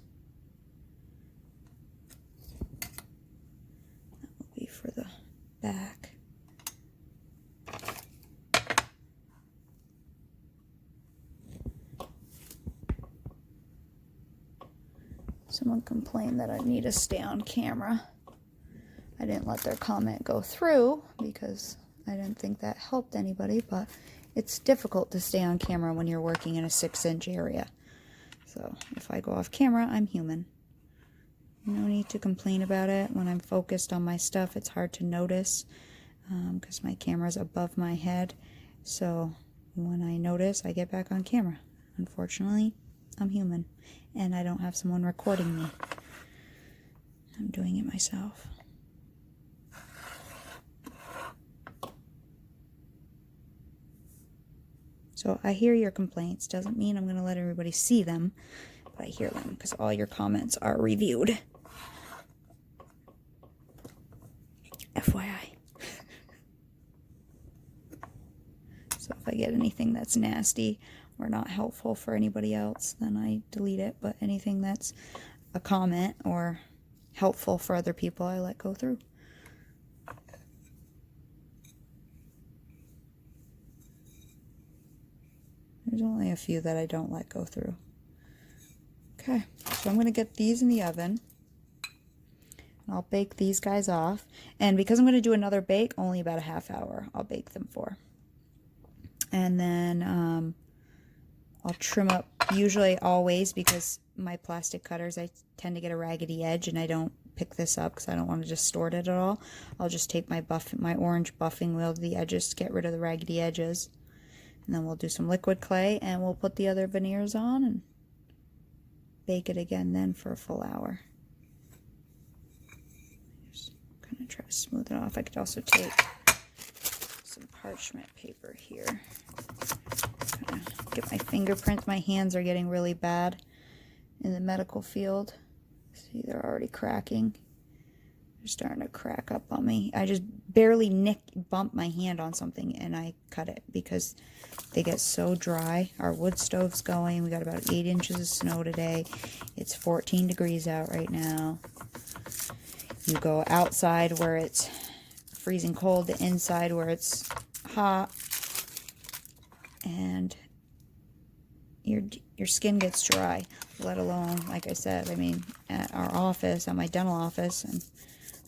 That will be for the back. Someone complained that I need to stay on camera. I didn't let their comment go through because I didn't think that helped anybody, but it's difficult to stay on camera when you're working in a 6-inch area. So if I go off camera, I'm human. No need to complain about it. When I'm focused on my stuff, it's hard to notice because my camera's above my head. So when I notice, I get back on camera. Unfortunately, I'm human, and I don't have someone recording me. I'm doing it myself. So I hear your complaints. Doesn't mean I'm going to let everybody see them, but I hear them because all your comments are reviewed. FYI. So if I get anything that's nasty or not helpful for anybody else, then I delete it. But anything that's a comment or helpful for other people, I let go through. There's only a few that I don't let go through. Okay, so I'm going to get these in the oven. And I'll bake these guys off. And because I'm going to do another bake, only about a half hour I'll bake them for. And then I'll trim up, usually always, because my plastic cutters, I tend to get a raggedy edge, and I don't pick this up because I don't want to distort it at all. I'll just take my orange buffing wheel to the edges to get rid of the raggedy edges. And then we'll do some liquid clay, and we'll put the other veneers on and bake it again then for a full hour. Just kind of try to smooth it off. I could also take some parchment paper here. Kind of get my fingerprints. My hands are getting really bad in the medical field. See, they're already cracking. They're starting to crack up on me. I just barely bumped my hand on something and I cut it because they get so dry. Our wood stove's going. We got about 8 inches of snow today. It's 14 degrees out right now. You go outside where it's freezing cold to inside where it's hot, and your skin gets dry, let alone, like I said, I mean, at our office, at my dental office, and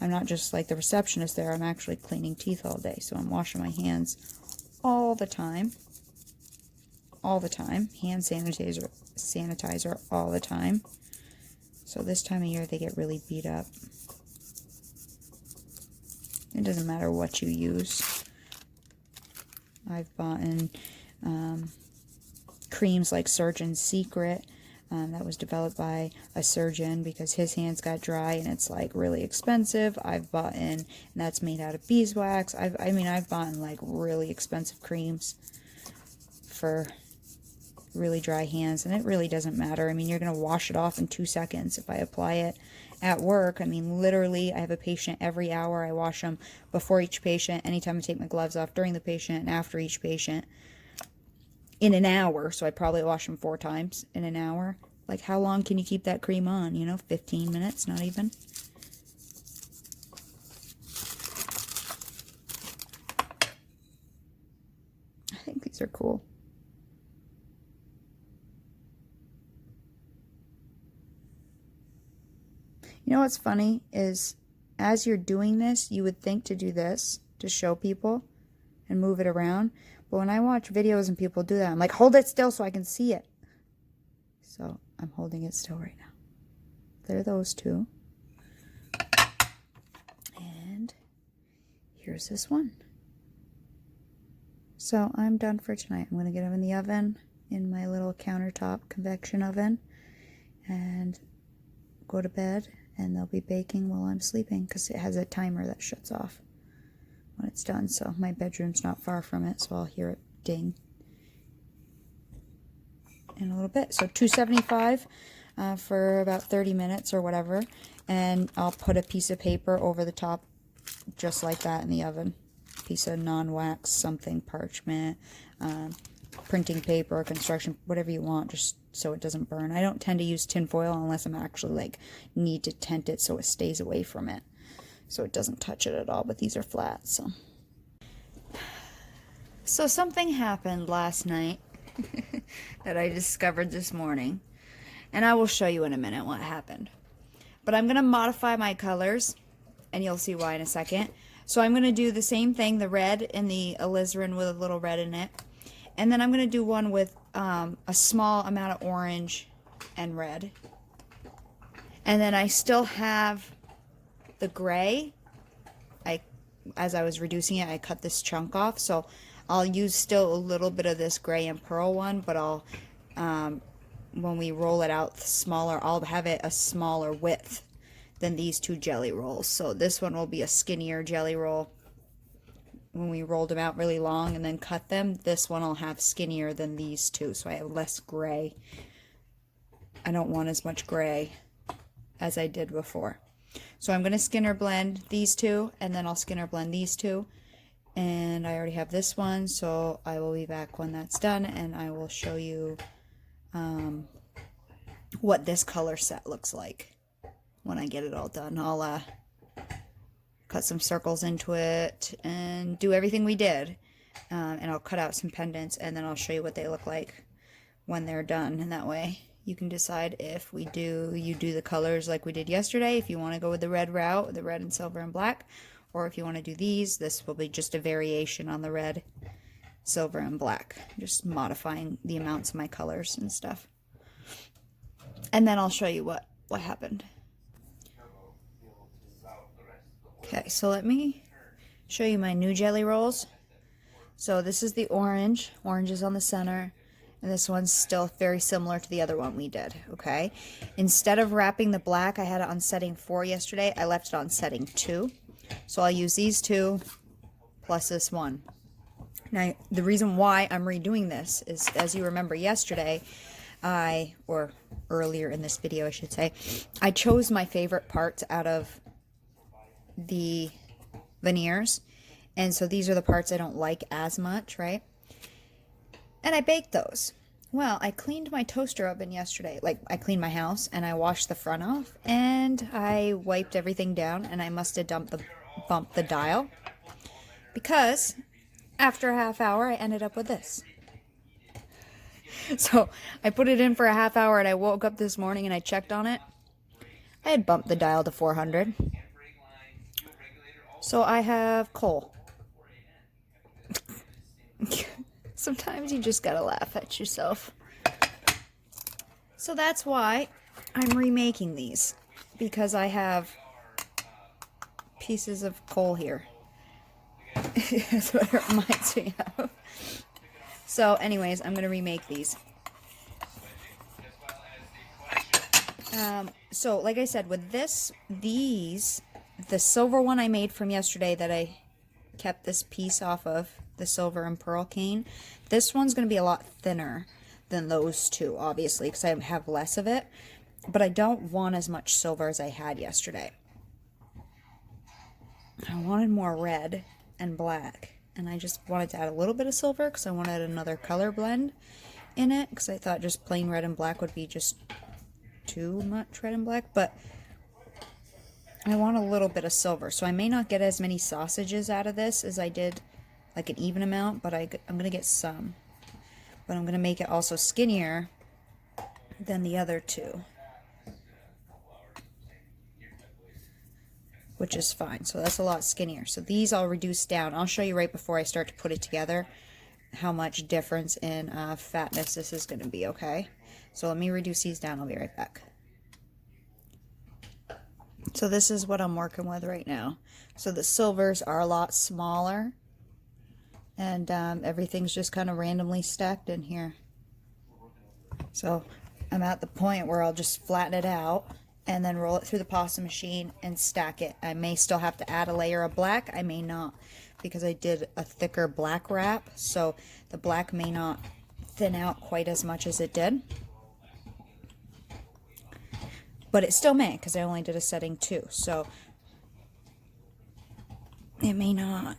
I'm not just like the receptionist there, I'm actually cleaning teeth all day, so I'm washing my hands all the time, hand sanitizer all the time. So this time of year they get really beat up. It doesn't matter what you use. I've bought creams like Surgeon's Secret. That was developed by a surgeon because his hands got dry and it's like really expensive. I've bought in, and that's made out of beeswax. I've bought in like really expensive creams for really dry hands, and it really doesn't matter. I mean, you're going to wash it off in 2 seconds if I apply it at work. I mean, literally, I have a patient every hour. I wash them before each patient, anytime I take my gloves off, during the patient, and after each patient in an hour. So I probably wash them 4 times in an hour. Like, how long can you keep that cream on? You know, 15 minutes, not even. I think these are cool. You know what's funny is as you're doing this, you would think to do this to show people and move it around. But when I watch videos and people do that, I'm like, hold it still so I can see it. So I'm holding it still right now. There are those two. And here's this one. So I'm done for tonight. I'm going to get them in the oven, in my little countertop convection oven, and go to bed. And they'll be baking while I'm sleeping because it has a timer that shuts off when it's done. So my bedroom's not far from it, so I'll hear it ding in a little bit. So $2.75 for about 30 minutes or whatever. And I'll put a piece of paper over the top just like that in the oven. Piece of non-wax something, parchment, printing paper, construction, whatever you want, just so it doesn't burn. I don't tend to use tin foil unless I'm actually like need to tent it so it stays away from it, so it doesn't touch it at all. But these are flat. So something happened last night that I discovered this morning, and I will show you in a minute what happened. But I'm going to modify my colors, and you'll see why in a second. So I'm going to do the same thing, the red and the alizarin with a little red in it. And then I'm going to do one with a small amount of orange and red. And then I still have the gray. As I was reducing it, I cut this chunk off. So I'll use still a little bit of this gray and pearl one, but I'll, when we roll it out smaller, I'll have it a smaller width than these two jelly rolls. So this one will be a skinnier jelly roll. When we rolled them out really long and then cut them, this one I'll have skinnier than these two, so I have less gray. I don't want as much gray as I did before. So I'm going to skinner blend these two, and then I'll skinner blend these two. And I already have this one, so I will be back when that's done, and I will show you what this color set looks like when I get it all done. I'll cut some circles into it and do everything we did, and I'll cut out some pendants, and then I'll show you what they look like when they're done, and that way you can decide if you do the colors like we did yesterday, if you want to go with the red route, the red and silver and black, or if you want to do these. This will be just a variation on the red, silver, and black, just modifying the amounts of my colors and stuff. And then I'll show you what happened. Okay, so let me show you my new jelly rolls. So this is the orange. Orange is on the center. And this one's still very similar to the other one we did, okay? Instead of wrapping the black, I had it on setting 4 yesterday. I left it on setting 2. So I'll use these two plus this one. Now, the reason why I'm redoing this is, as you remember yesterday, or earlier in this video, I should say, I chose my favorite parts out of the veneers, and so these are the parts I don't like as much, right? And I baked those. Well, I cleaned my toaster oven yesterday. Like, I cleaned my house and I washed the front off and I wiped everything down, and I must have bumped the dial, because after a half hour I ended up with this. So I put it in for a half hour, and I woke up this morning and I checked on it. I had bumped the dial to 400. So I have coal. Sometimes you just gotta laugh at yourself. So that's why I'm remaking these, because I have pieces of coal here. That's what it reminds me of. So anyways, I'm gonna remake these. So like I said, with the silver one I made from yesterday that I kept this piece off of, the silver and pearl cane, this one's going to be a lot thinner than those two, obviously, because I have less of it, but I don't want as much silver as I had yesterday. I wanted more red and black, and I just wanted to add a little bit of silver because I wanted another color blend in it, because I thought just plain red and black would be just too much red and black, but I want a little bit of silver, so I may not get as many sausages out of this as I did, like an even amount, but I'm going to get some. But I'm going to make it also skinnier than the other two, which is fine. So that's a lot skinnier. So these I'll reduce down. I'll show you right before I start to put it together how much difference in fatness this is going to be, okay? So let me reduce these down. I'll be right back. So this is what I'm working with right now. So the silvers are a lot smaller, and everything's just kind of randomly stacked in here. So I'm at the point where I'll just flatten it out and then roll it through the pasta machine and stack it. I may still have to add a layer of black. I may not, because I did a thicker black wrap, so the black may not thin out quite as much as it did. But it still may, because I only did a setting 2, so it may not,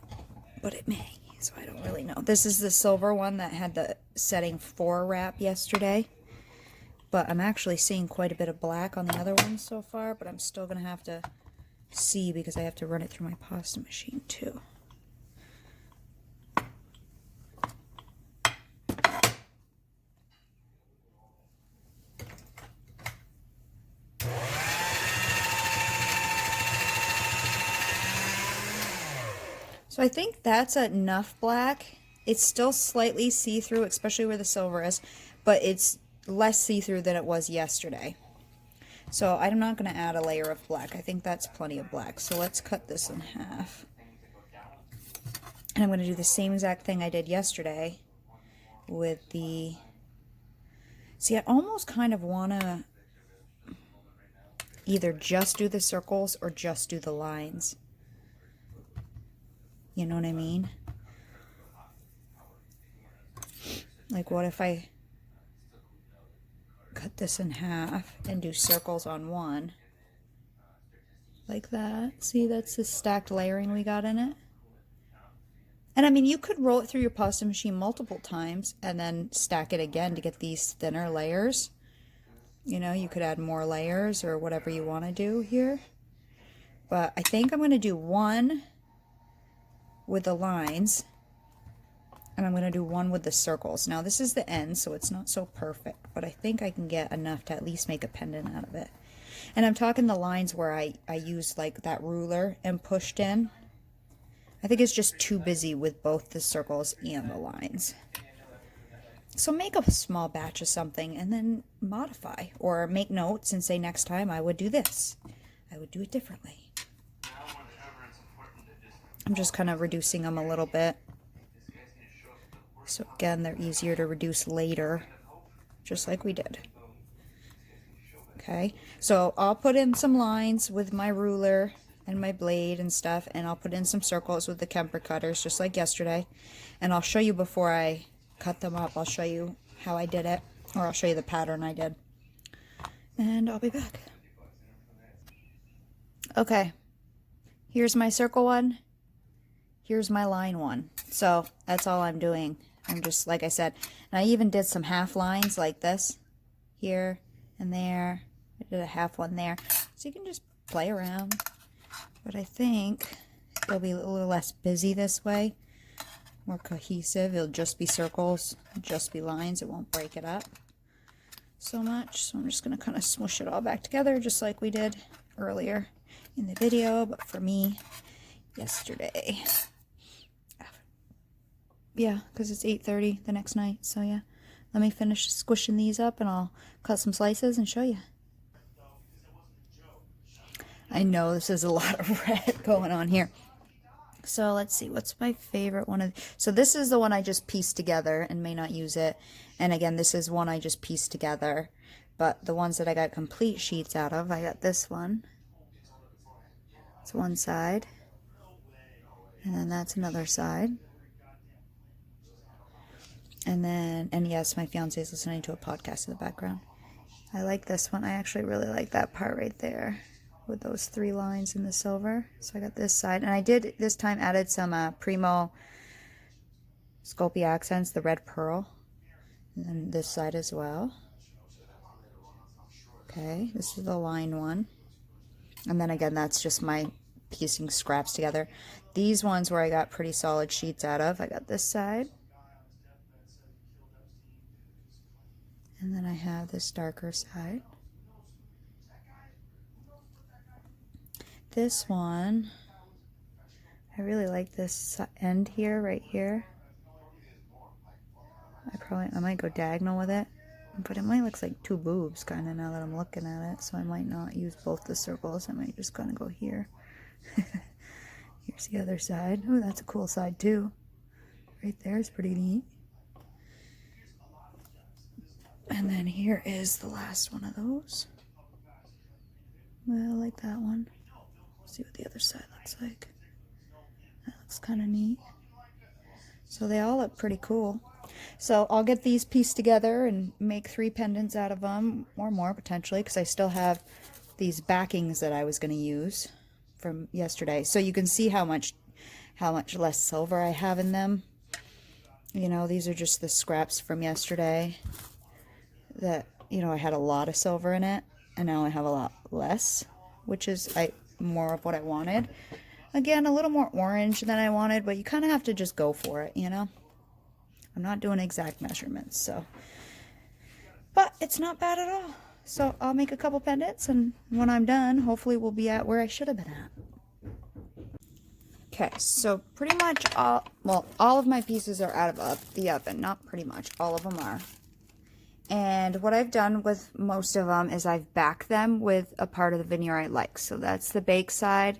but it may, so I don't really know. This is the silver one that had the setting 4 wrap yesterday, but I'm actually seeing quite a bit of black on the other ones so far, but I'm still going to have to see because I have to run it through my pasta machine too. So I think that's enough black. It's still slightly see-through, especially where the silver is, but it's less see-through than it was yesterday. So I'm not going to add a layer of black. I think that's plenty of black. So let's cut this in half. And I'm going to do the same exact thing I did yesterday with the... See, I almost kind of want to either just do the circles or just do the lines. You know what I mean? Like, what if I cut this in half and do circles on one? Like that. See, that's the stacked layering we got in it. And I mean, you could roll it through your pasta machine multiple times and then stack it again to get these thinner layers. You know, you could add more layers or whatever you want to do here. But I think I'm going to do one with the lines, and I'm going to do one with the circles. Now this is the end, so it's not so perfect, but I think I can get enough to at least make a pendant out of it. And I'm talking the lines where I used like that ruler and pushed in. I think it's just too busy with both the circles and the lines. So make a small batch of something and then modify, or make notes and say next time I would do this. I would do it differently. I'm just kind of reducing them a little bit. So again, they're easier to reduce later, just like we did. Okay, so I'll put in some lines with my ruler and my blade and stuff, and I'll put in some circles with the Kemper cutters, just like yesterday. And I'll show you before I cut them up. I'll show you how I did it, or I'll show you the pattern I did. And I'll be back. Okay, here's my circle one. Here's my line one. So that's all I'm doing. I'm just, like I said, and I even did some half lines like this, here and there. I did a half one there. So you can just play around. But I think it'll be a little less busy this way, more cohesive. It'll just be circles, just be lines. It won't break it up so much. So I'm just going to kind of smush it all back together just like we did earlier in the video, but for me, yesterday. Yeah, because it's 8:30 the next night. So yeah, let me finish squishing these up and I'll cut some slices and show you. I know this is a lot of red going on here. So let's see, what's my favorite one? So this is the one I just pieced together and may not use it. And again, this is one I just pieced together. But the ones that I got complete sheets out of, I got this one. It's one side. And then that's another side. And then, and yes, my fiance is listening to a podcast in the background. I like this one. I actually really like that part right there with those 3 lines in the silver. So I got this side. And I did this time added some Primo Sculpey accents, the red pearl. And then this side as well. Okay, this is the line one. And then again, that's just my piecing scraps together. These ones where I got pretty solid sheets out of, I got this side. And then I have this darker side. This one, I really like this end here, right here. I might go diagonal with it, but it might look like 2 boobs kind of now that I'm looking at it, so I might not use both the circles. I might just kind of go here. Here's the other side. Oh, that's a cool side too. Right there is pretty neat. And then here is the last one of those. Well, I like that one. Let's see what the other side looks like. That looks kind of neat. So they all look pretty cool. So I'll get these pieced together and make 3 pendants out of them, or more potentially, because I still have these backings that I was going to use from yesterday. So you can see how much less silver I have in them. You know, these are just the scraps from yesterday that, you know, I had a lot of silver in it, and now I have a lot less, which is more of what I wanted. Again, a little more orange than I wanted, but you kind of have to just go for it, you know. I'm not doing exact measurements, so. But it's not bad at all. So I'll make a couple pendants, and when I'm done, hopefully we'll be at where I should have been at. Okay, so pretty much all of my pieces are out of the oven. Not pretty much, all of them are. And what I've done with most of them is I've backed them with a part of the veneer I like. So that's the baked side,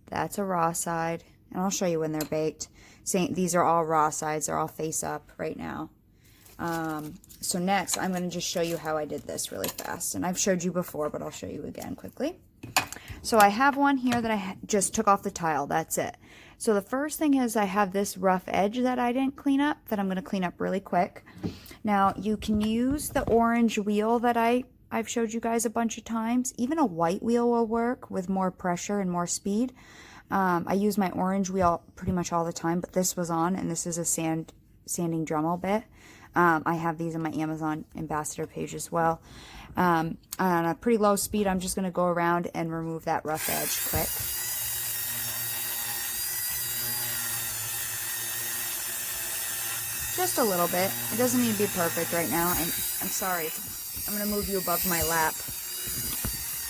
that's a raw side, and I'll show you when they're baked. These are all raw sides, they're all face up right now. So next, I'm going to just show you how I did this really fast. And I've showed you before, but I'll show you again quickly. So I have one here that I just took off the tile, that's it. So the first thing is I have this rough edge that I didn't clean up, that I'm going to clean up really quick. Now, you can use the orange wheel that I've showed you guys a bunch of times. Even a white wheel will work with more pressure and more speed. I use my orange wheel pretty much all the time, but this was on, and this is a sanding Dremel bit. I have these on my Amazon ambassador page as well. On a pretty low speed, I'm just going to go around and remove that rough edge quick. Just a little bit. It doesn't need to be perfect right now. I'm sorry. I'm going to move you above my lap.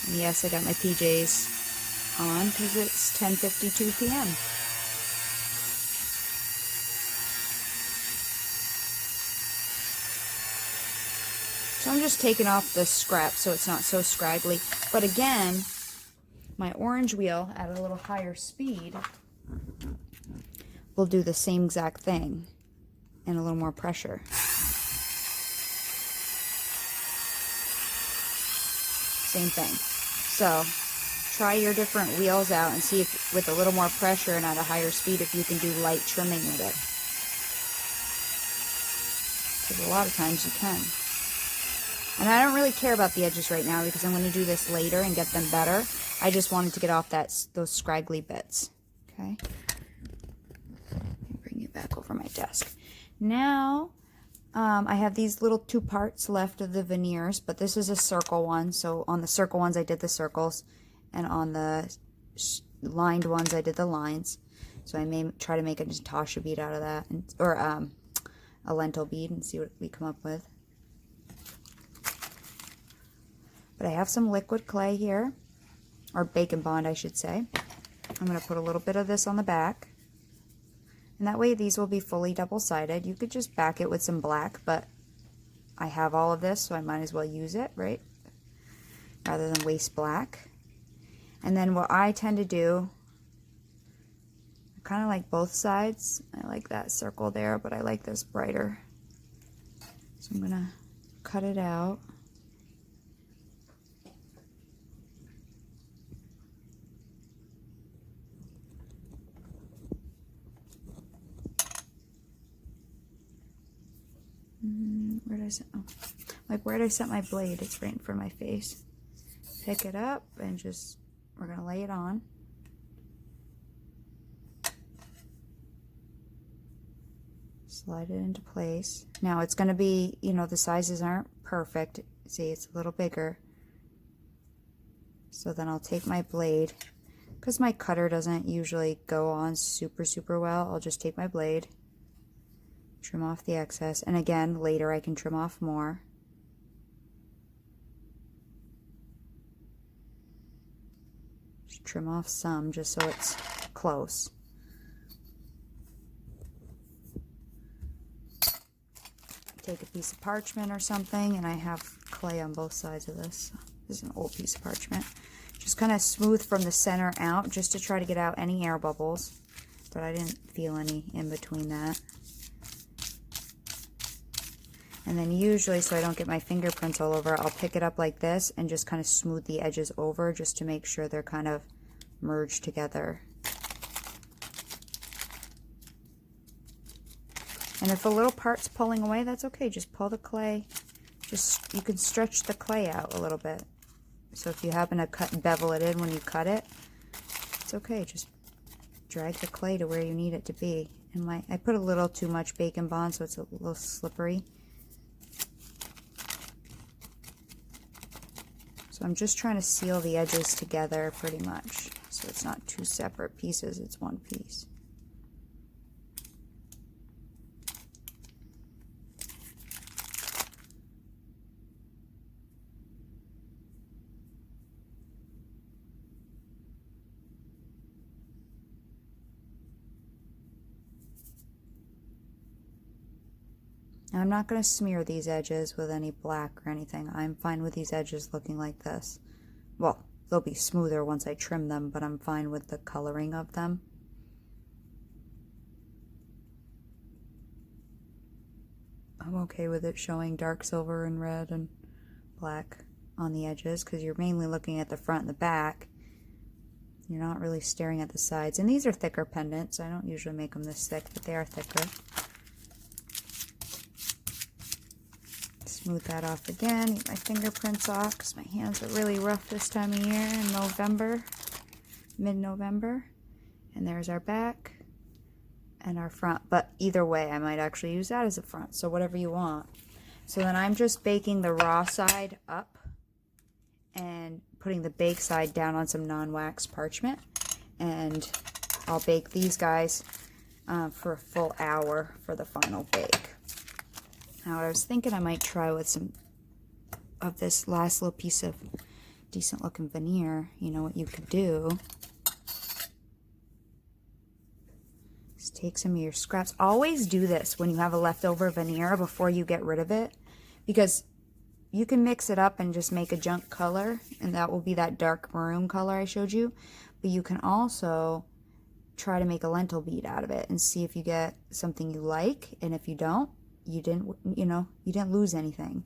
And yes, I got my PJs on because it's 10:52 p.m. So I'm just taking off the scrap so it's not so scraggly. But again, my orange wheel at a little higher speed will do the same exact thing and a little more pressure. Same thing. So try your different wheels out and see if with a little more pressure and at a higher speed if you can do light trimming with it. Because a lot of times you can. And I don't really care about the edges right now because I'm going to do this later and get them better. I just wanted to get off those scraggly bits. Okay. Bring it back over my desk. Now, I have these little 2 parts left of the veneers, but this is a circle one. So on the circle ones, I did the circles, and on the lined ones, I did the lines. So I may try to make a Natasha bead out of that, or a lentil bead, and see what we come up with. But I have some liquid clay here, or bacon bond, I should say. I'm going to put a little bit of this on the back. And that way these will be fully double-sided. You could just back it with some black, but I have all of this, so I might as well use it, right? Rather than waste black. And then what I tend to do, I kind of like both sides. I like that circle there, but I like this brighter. So I'm going to cut it out. is it? Oh, like, where did I set my blade? It's right in front of my face. Pick it up and just, we're going to lay it on. Slide it into place. Now it's going to be, you know, the sizes aren't perfect. See, it's a little bigger. So then I'll take my blade, because my cutter doesn't usually go on super well, I'll just take my blade, trim off the excess, and again, later I can trim off more. Just trim off some just so it's close. Take a piece of parchment or something, and I have clay on both sides of this. This is an old piece of parchment. Just kind of smooth from the center out, just to try to get out any air bubbles, but I didn't feel any in between that. And then usually, so I don't get my fingerprints all over, I'll pick it up like this and just kind of smooth the edges over, just to make sure they're kind of merged together. And if a little part's pulling away, that's okay. Just pull the clay. Just, you can stretch the clay out a little bit. So if you happen to bevel it in when you cut it, it's okay. Just drag the clay to where you need it to be. And I put a little too much Bacon Bond, so it's a little slippery. So I'm just trying to seal the edges together pretty much. So it's not two separate pieces, it's one piece. Now, I'm not going to smear these edges with any black or anything. I'm fine with these edges looking like this. Well, they'll be smoother once I trim them, but I'm fine with the coloring of them. I'm okay with it showing dark silver and red and black on the edges, because you're mainly looking at the front and the back. You're not really staring at the sides. And these are thicker pendants. I don't usually make them this thick, but they are thicker. Smooth that off again, get my fingerprints off, because my hands are really rough this time of year in November, mid-November. And there's our back and our front, but either way I might actually use that as a front, so whatever you want. So then I'm just baking the raw side up and putting the bake side down on some non-wax parchment, and I'll bake these guys for a full hour for the final bake. Now, I was thinking I might try with some of this last little piece of decent looking veneer. You know what you could do? Just take some of your scraps. Always do this when you have a leftover veneer before you get rid of it, because you can mix it up and just make a junk color, and that will be that dark maroon color I showed you. But you can also try to make a lentil bead out of it and see if you get something you like, and if you don't, you didn't lose anything.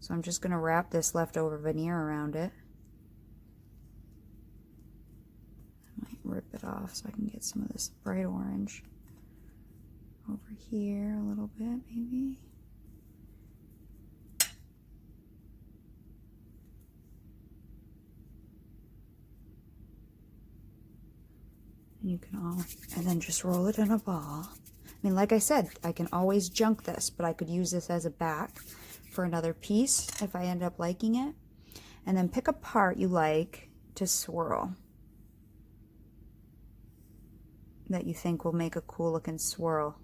So I'm just going to wrap this leftover veneer around it. I might rip it off so I can get some of this bright orange over here a little bit, maybe. And you can and then just roll it in a ball. I mean, like I said, I can always junk this, but I could use this as a back for another piece if I end up liking it. And then pick a part you like to swirl, that you think will make a cool looking swirl.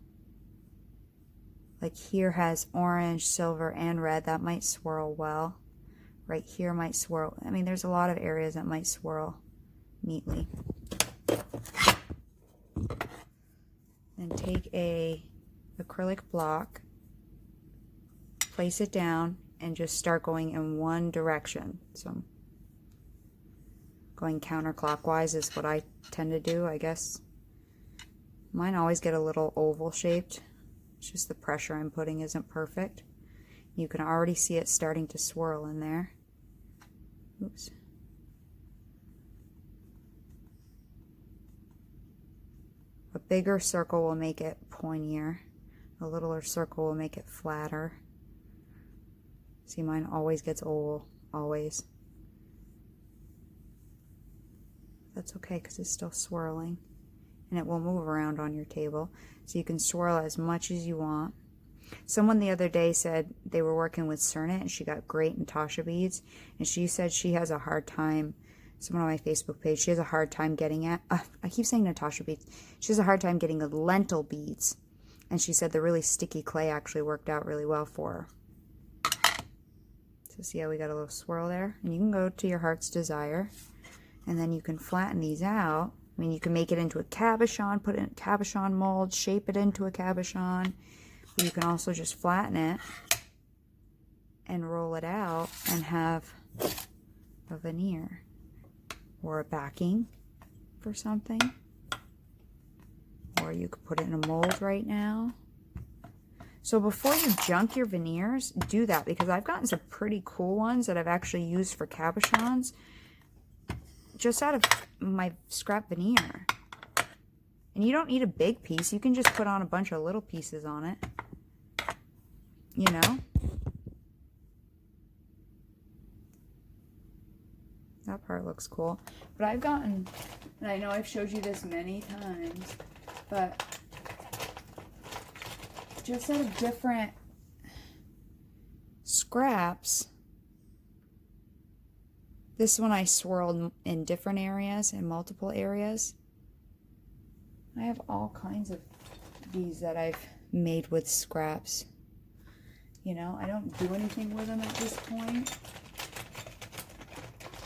Like here has orange, silver, and red. That might swirl well. Right here might swirl. I mean, there's a lot of areas that might swirl neatly. Then take a acrylic block, place it down, and just start going in one direction. So I'm going counterclockwise is what I tend to do, I guess. Mine always get a little oval shaped. It's just the pressure I'm putting isn't perfect. You can already see it starting to swirl in there. Oops. A bigger circle will make it pointier. A littler circle will make it flatter. See, mine always gets old, always. That's okay because it's still swirling, and it will move around on your table. So you can swirl as much as you want. Someone the other day said they were working with Cernit and she got great Natasha beads, and she said she has a hard time, someone on my Facebook page, she has a hard time getting at, I keep saying Natasha beads, she has a hard time getting lentil beads, and she said the really sticky clay actually worked out really well for her. So see how we got a little swirl there? And you can go to your heart's desire, and then you can flatten these out. I mean, you can make it into a cabochon, put it in a cabochon mold, shape it into a cabochon. You can also just flatten it and roll it out and have a veneer or a backing for something. Or you could put it in a mold right now. So before you junk your veneers, do that, because I've gotten some pretty cool ones that I've actually used for cabochons just out of my scrap veneer. And you don't need a big piece. You can just put on a bunch of little pieces on it. You know? That part looks cool. But I've gotten, and I know I've showed you this many times, but just out of different scraps, this one I swirled in different areas, in multiple areas. I have all kinds of these that I've made with scraps. You know, I don't do anything with them at this point.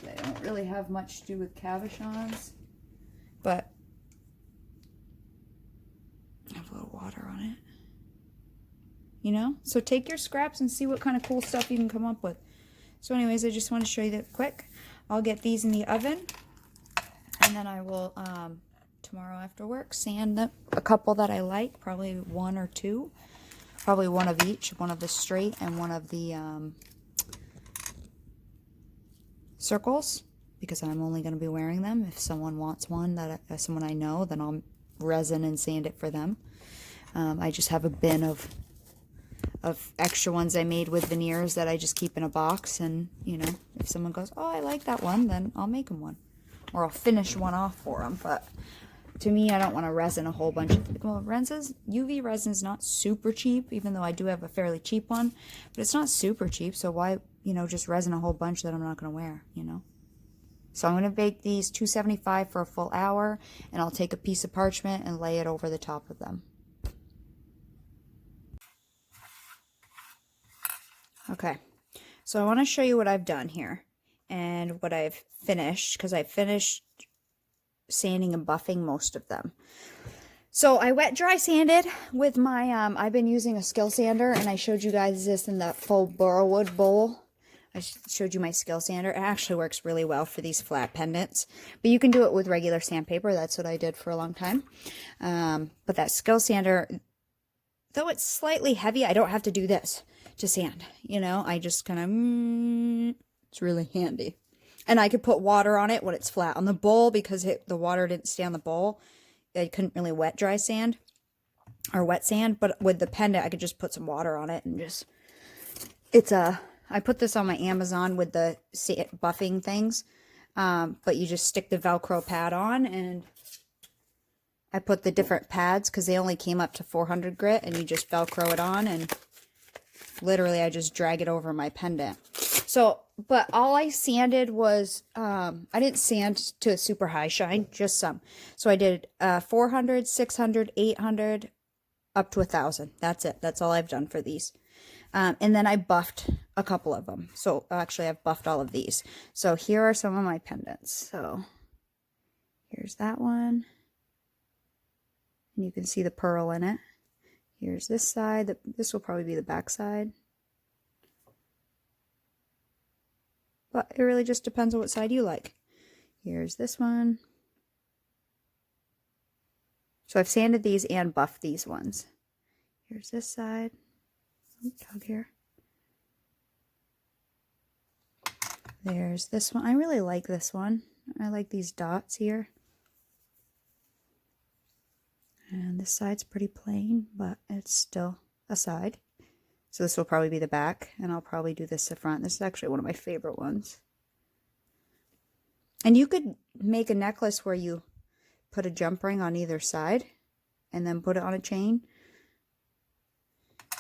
They don't really have much to do with cabochons, but I have a little water on it. You know, so take your scraps and see what kind of cool stuff you can come up with. So anyways, I just want to show you that quick. I'll get these in the oven, and then I will tomorrow after work sand a couple that I like, probably one or two. Probably one of each, one of the straight and one of the circles, because I'm only going to be wearing them. If someone wants one, someone I know, then I'll resin and sand it for them. I just have a bin of extra ones I made with veneers that I just keep in a box, and you know, if someone goes, oh, I like that one, then I'll make them one, or I'll finish one off for them. But to me, I don't want to resin a whole bunch of, well, UV resin is not super cheap, even though I do have a fairly cheap one, but it's not super cheap, so why, you know, just resin a whole bunch that I'm not going to wear, you know? So I'm going to bake these 275 for a full hour, and I'll take a piece of parchment and lay it over the top of them. Okay, so I want to show you what I've done here, and what I've finished, because I finished sanding and buffing most of them. So I wet dry sanded with my I've been using a skill sander, and I showed you guys this in the faux burrwood bowl. I showed you my skill sander. It actually works really well for these flat pendants, but you can do it with regular sandpaper. That's what I did for a long time. But that skill sander, though it's slightly heavy, I don't have to do this to sand, you know. I just kind of it's really handy. And I could put water on it when it's flat. On the bowl, because the water didn't stay on the bowl, I couldn't really wet dry sand or wet sand. But with the pendant, I could just put some water on it and just, I put this on my Amazon with the buffing things. But you just stick the Velcro pad on, and I put the different pads because they only came up to 400 grit, and you just Velcro it on, and literally I just drag it over my pendant. So, but all I sanded was, I didn't sand to a super high shine, just some. So I did 400, 600, 800, up to 1,000. That's it. That's all I've done for these. And then I buffed a couple of them. So actually I've buffed all of these. So here are some of my pendants. So here's that one. And you can see the pearl in it. Here's this side. This will probably be the back side. But it really just depends on what side you like. Here's this one. So I've sanded these and buffed these ones. Here's this side. Dog here. There's this one. I really like this one. I like these dots here. And this side's pretty plain, but it's still a side. So this will probably be the back, and I'll probably do this the front. This is actually one of my favorite ones. And you could make a necklace where you put a jump ring on either side and then put it on a chain.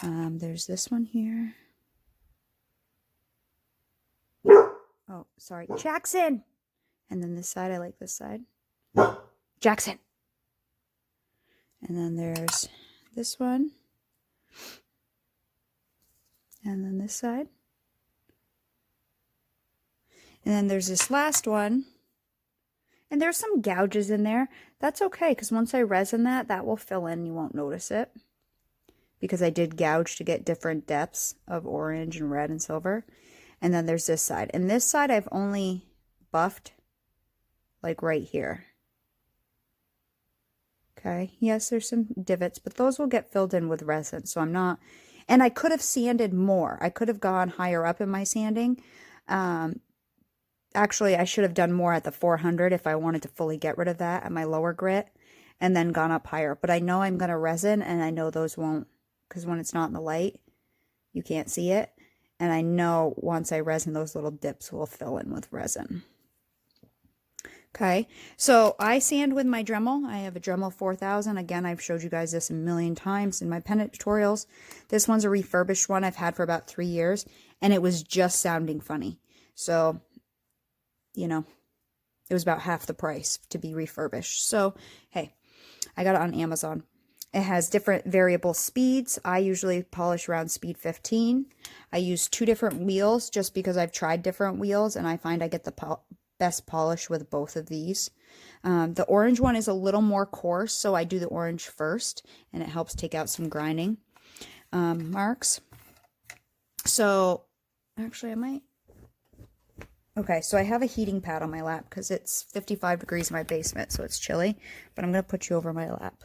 There's this one here. Oh, sorry. Jackson! And then this side, I like this side. Jackson! And then there's this one. And then this side. And then there's this last one. And there's some gouges in there. That's okay, because once I resin that will fill in. You won't notice it. Because I did gouge to get different depths of orange and red and silver. And then there's this side. And this side I've only buffed like right here. Okay, yes, there's some divots, but those will get filled in with resin. So I'm not, and I could have sanded more. I could have gone higher up in my sanding. Actually, I should have done more at the 400 if I wanted to fully get rid of that at my lower grit and then gone up higher. But I know I'm going to resin, and I know those won't, because when it's not in the light, you can't see it. And I know once I resin, those little dips will fill in with resin. Okay, so I sand with my Dremel. I have a Dremel 4000. Again, I've showed you guys this a million times in my pendant tutorials. This one's a refurbished one I've had for about 3 years, and it was just sounding funny. So, you know, it was about half the price to be refurbished. So, hey, I got it on Amazon. It has different variable speeds. I usually polish around speed 15. I use 2 different wheels just because I've tried different wheels, and I find I get the best polish with both of these. The orange one is a little more coarse, so I do the orange first, and it helps take out some grinding marks. So, actually I might... Okay, so I have a heating pad on my lap because it's 55 degrees in my basement, so it's chilly, but I'm going to put you over my lap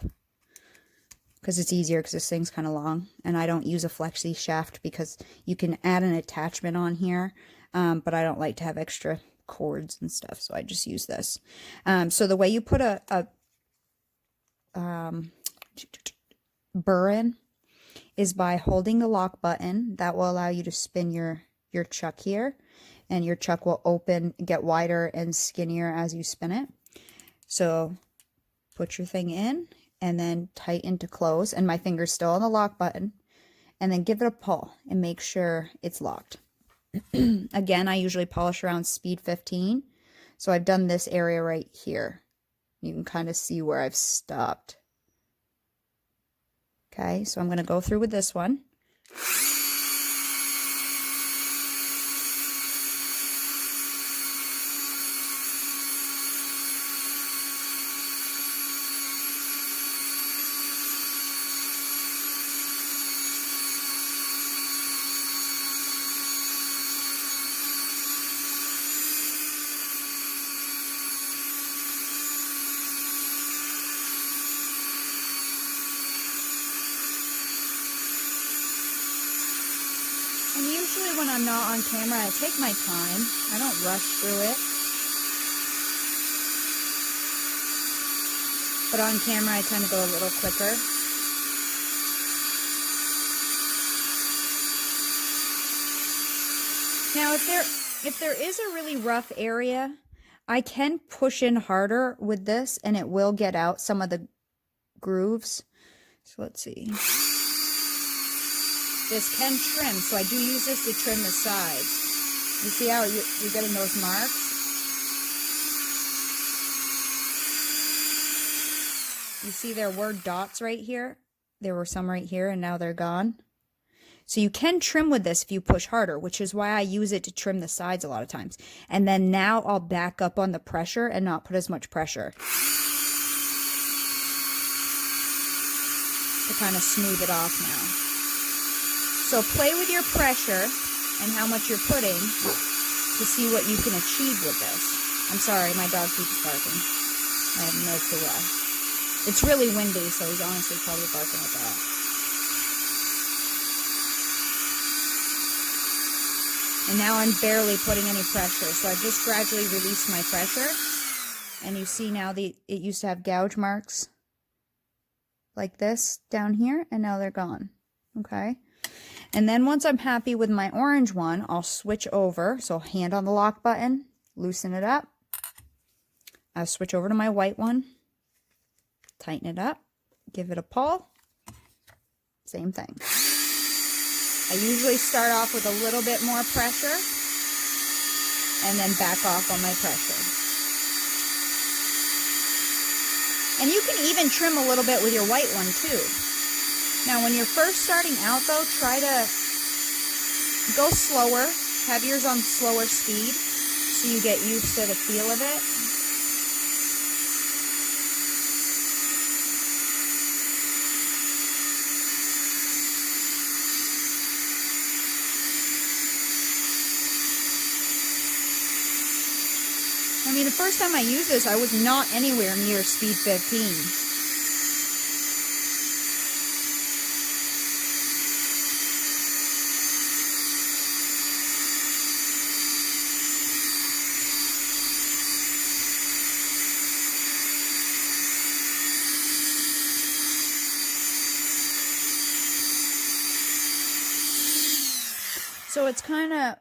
because it's easier because this thing's kind of long, and I don't use a flexi shaft because you can add an attachment on here, but I don't like to have extra cords and stuff, so I just use this. So the way you put a burr in is by holding the lock button. That will allow you to spin your chuck here, and your chuck will open, get wider and skinnier as you spin it. So put your thing in and then tighten to close, and my finger's still on the lock button, and then give it a pull and make sure it's locked. Again, I usually polish around speed 15. So I've done this area right here. You can kind of see where I've stopped. Okay, so I'm going to go through with this one. And usually when I'm not on camera, I take my time. I don't rush through it. But on camera, I tend to go a little quicker. Now, if there is a really rough area, I can push in harder with this, and it will get out some of the grooves. So let's see. This can trim, so I do use this to trim the sides. You see how you're getting those marks? You see there were dots right here. There were some right here, and now they're gone. So you can trim with this if you push harder, which is why I use it to trim the sides a lot of times. And then now I'll back up on the pressure and not put as much pressure to kind of smooth it off now. So play with your pressure and how much you're putting to see what you can achieve with this. I'm sorry, my dog keeps barking. I have no clue why. It's really windy, so he's honestly probably barking at that. And now I'm barely putting any pressure, so I've just gradually released my pressure. And you see now it used to have gouge marks like this down here, and now they're gone. Okay? And then once I'm happy with my orange one, I'll switch over. So hand on the lock button, loosen it up. I'll switch over to my white one, tighten it up, give it a pull. Same thing. I usually start off with a little bit more pressure and then back off on my pressure. And you can even trim a little bit with your white one too. Now when you're first starting out though, try to go slower, have yours on slower speed so you get used to the feel of it. I mean, the first time I used this, I was not anywhere near speed 15. So it's kind of,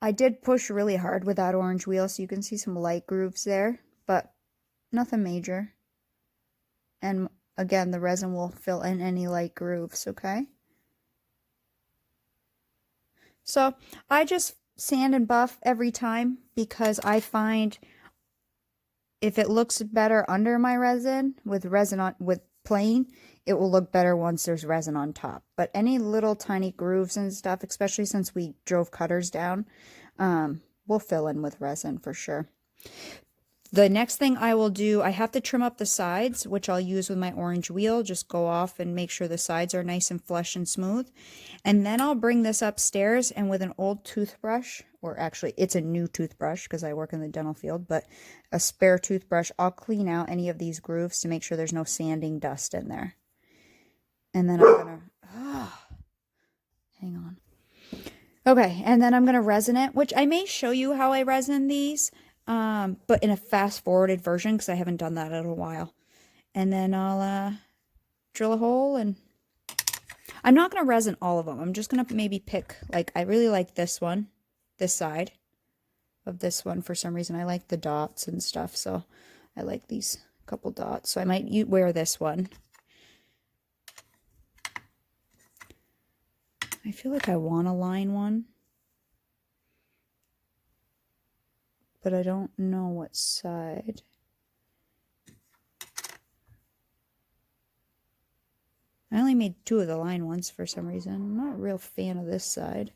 I did push really hard with that orange wheel, so you can see some light grooves there, but nothing major. And again, the resin will fill in any light grooves, okay? So I just sand and buff every time because I find if it looks better under my resin with plain, it will look better once there's resin on top. But any little tiny grooves and stuff, especially since we drove cutters down, we'll fill in with resin for sure. The next thing I will do, I have to trim up the sides, which I'll use with my orange wheel. Just go off and make sure the sides are nice and flush and smooth. And then I'll bring this upstairs and with an old toothbrush, or actually it's a new toothbrush because I work in the dental field, but a spare toothbrush, I'll clean out any of these grooves to make sure there's no sanding dust in there. And then I'm gonna, hang on. Okay, and then I'm gonna resin it, which I may show you how I resin these. But in a fast-forwarded version because I haven't done that in a while. And then I'll drill a hole, and I'm not going to resin all of them. I'm just going to maybe pick, like, I really like this one, this side of this one for some reason. I like the dots and stuff, so I like these couple dots. So I might wear this one. I feel like I want to line one, but I don't know what side. I only made 2 of the line ones for some reason. I'm not a real fan of this side.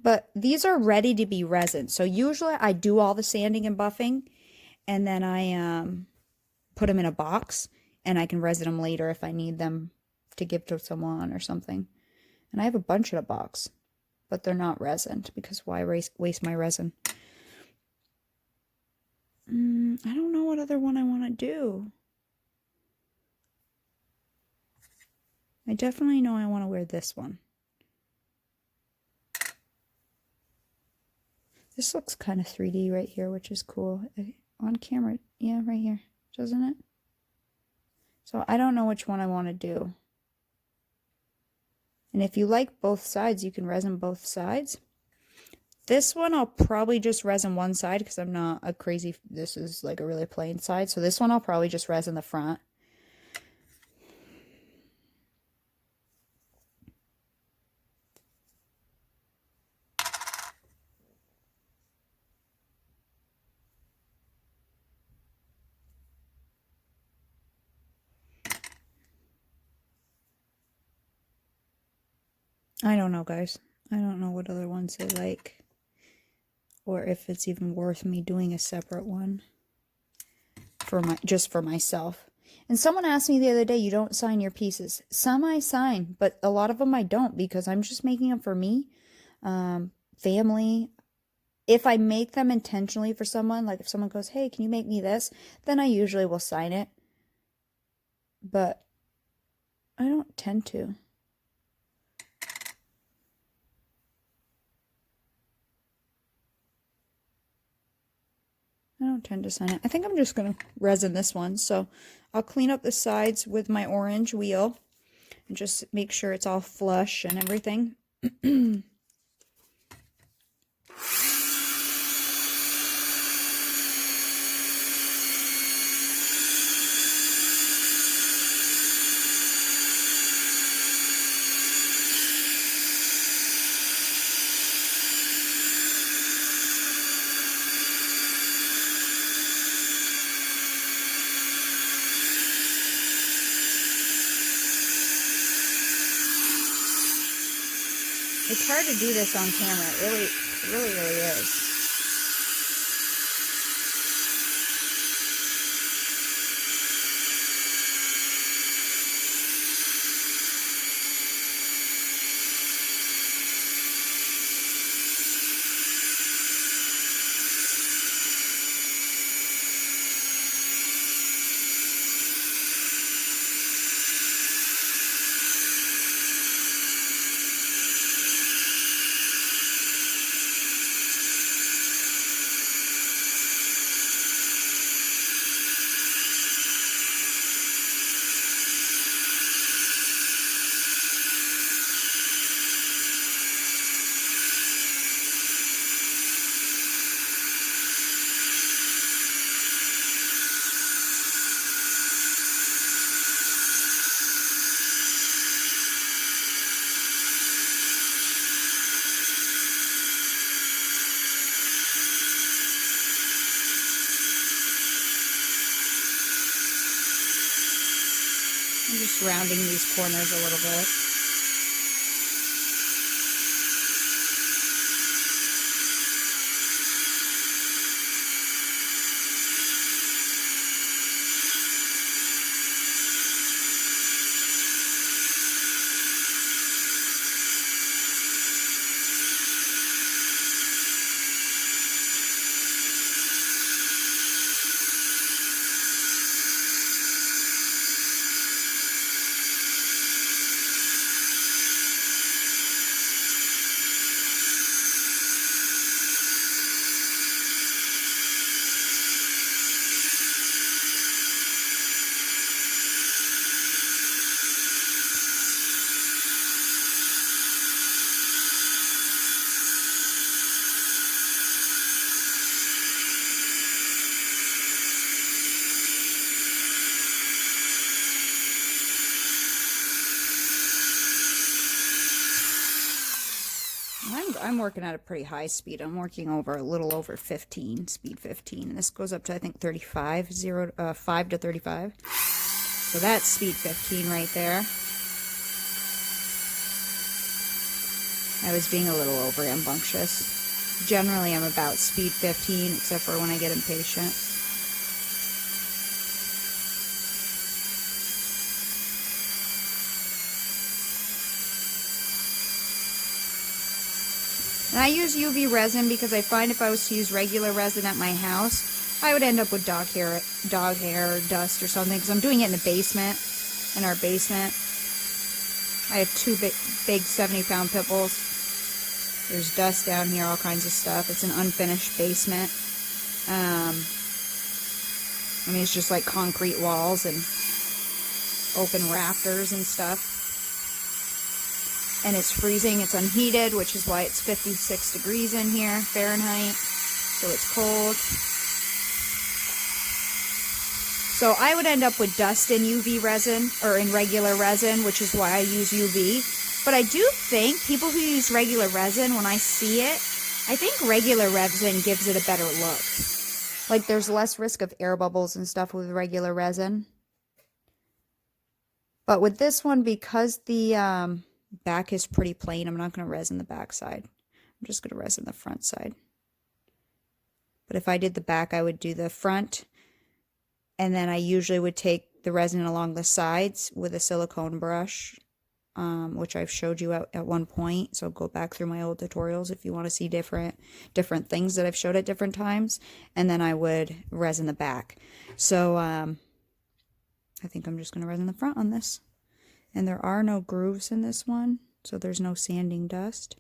But these are ready to be resin. So usually I do all the sanding and buffing, and then I put them in a box, and I can resin them later if I need them to give to someone or something. And I have a bunch in a box, but they're not resined because why waste my resin? I don't know what other one I want to do. I definitely know I want to wear this one. This looks kind of 3D right here, which is cool. On camera, yeah, right here, doesn't it? So I don't know which one I want to do. And if you like both sides, you can resin both sides. This one I'll probably just resin one side because I'm not a crazy, this is like a really plain side. So this one I'll probably just resin the front. I don't know, guys. I don't know what other ones they like, or if it's even worth me doing a separate one for just for myself. And someone asked me the other day, you don't sign your pieces. Some I sign, but a lot of them I don't because I'm just making them for me, family. If I make them intentionally for someone, like if someone goes, hey, can you make me this? Then I usually will sign it. But I don't tend to. I don't tend to sign it. I think I'm just going to resin this one. So I'll clean up the sides with my orange wheel. and just make sure it's all flush and everything. It's hard to do this on camera. It really is. I'm just rounding these corners a little bit. I'm working at a pretty high speed. I'm working over a little over 15, speed 15. And this goes up to, I think, 35, 5 to 35. So that's speed 15 right there. I was being a little over rambunctious. Generally, I'm about speed 15, except for when I get impatient. And I use UV resin because I find if I was to use regular resin at my house, I would end up with dog hair dust or something, because I'm doing it in the basement, in our basement. I have two big 70-pound pit bulls. There's dust down here, all kinds of stuff. It's an unfinished basement. I mean, it's just like concrete walls and open rafters and stuff. And it's freezing. It's unheated, which is why it's 56 degrees in here, Fahrenheit. So it's cold. So I would end up with dust in UV resin, or in regular resin, which is why I use UV. But I do think people who use regular resin, when I see it, I think regular resin gives it a better look. Like, there's less risk of air bubbles and stuff with regular resin. But with this one, because the back is pretty plain, I'm not going to resin the back side. I'm just going to resin the front side. But if I did the back, I would do the front, and then I usually would take the resin along the sides with a silicone brush, which I've showed you at one point. So go back through my old tutorials if you want to see different things that I've showed at different times. And then I would resin the back. So I think I'm just going to resin the front on this. And there are no grooves in this one, so there's no sanding dust.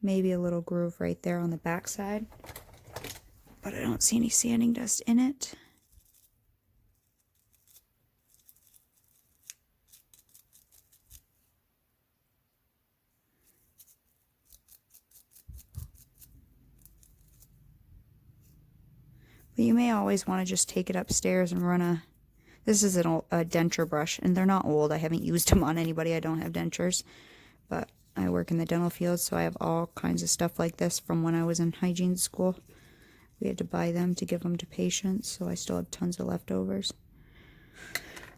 Maybe a little groove right there on the back side, but I don't see any sanding dust in it. But you may always want to just take it upstairs and run a... This is a denture brush, and they're not old. I haven't used them on anybody. I don't have dentures. But I work in the dental field, so I have all kinds of stuff like this from when I was in hygiene school. We had to buy them to give them to patients, so I still have tons of leftovers.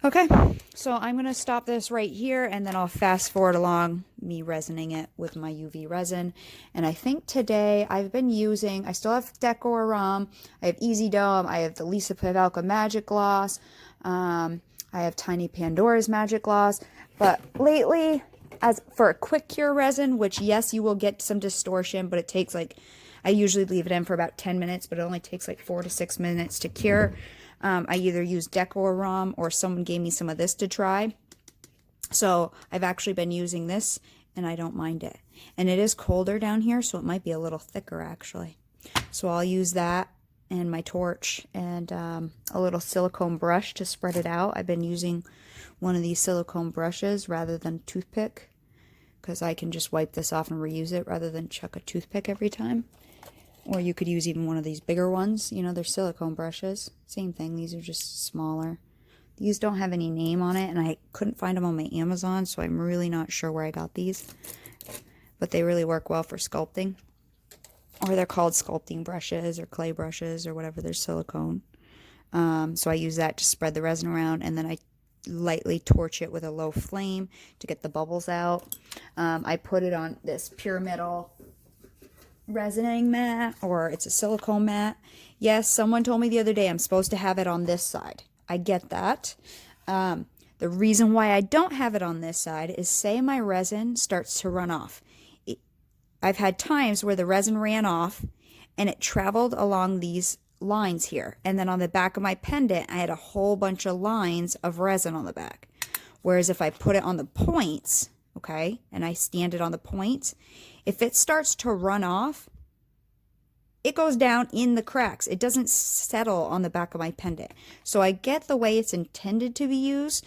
Okay, so I'm going to stop this right here, and then I'll fast forward along me resining it with my UV resin. And I think today I've been using, I still have Decorum, I have Easy Dome, I have the Lisa Pavelka Magic Gloss, I have Tiny Pandora's Magic Gloss, but lately, as for a quick cure resin, which yes, you will get some distortion, but it takes like, I usually leave it in for about 10 minutes, but it only takes like 4 to 6 minutes to cure. I either use Decorum or someone gave me some of this to try. So I've actually been using this and I don't mind it. And it is colder down here, so it might be a little thicker actually. So I'll use that and my torch and a little silicone brush to spread it out. I've been using one of these silicone brushes rather than a toothpick because I can just wipe this off and reuse it rather than chuck a toothpick every time. Or you could use even one of these bigger ones. You know, they're silicone brushes. Same thing. These are just smaller. These don't have any name on it, and I couldn't find them on my Amazon, so I'm really not sure where I got these. But they really work well for sculpting. Or they're called sculpting brushes or clay brushes or whatever. They're silicone. So I use that to spread the resin around, and then I lightly torch it with a low flame to get the bubbles out. I put it on this pyramidal resinating mat, or it's a silicone mat. Yes, someone told me the other day I'm supposed to have it on this side. I get that. The reason why I don't have it on this side is say my resin starts to run off. I've had times where the resin ran off and it traveled along these lines here, and then on the back of my pendant I had a whole bunch of lines of resin on the back. Whereas if I put it on the points, okay, and I stand it on the points, if it starts to run off, it goes down in the cracks. It doesn't settle on the back of my pendant. So I get the way it's intended to be used,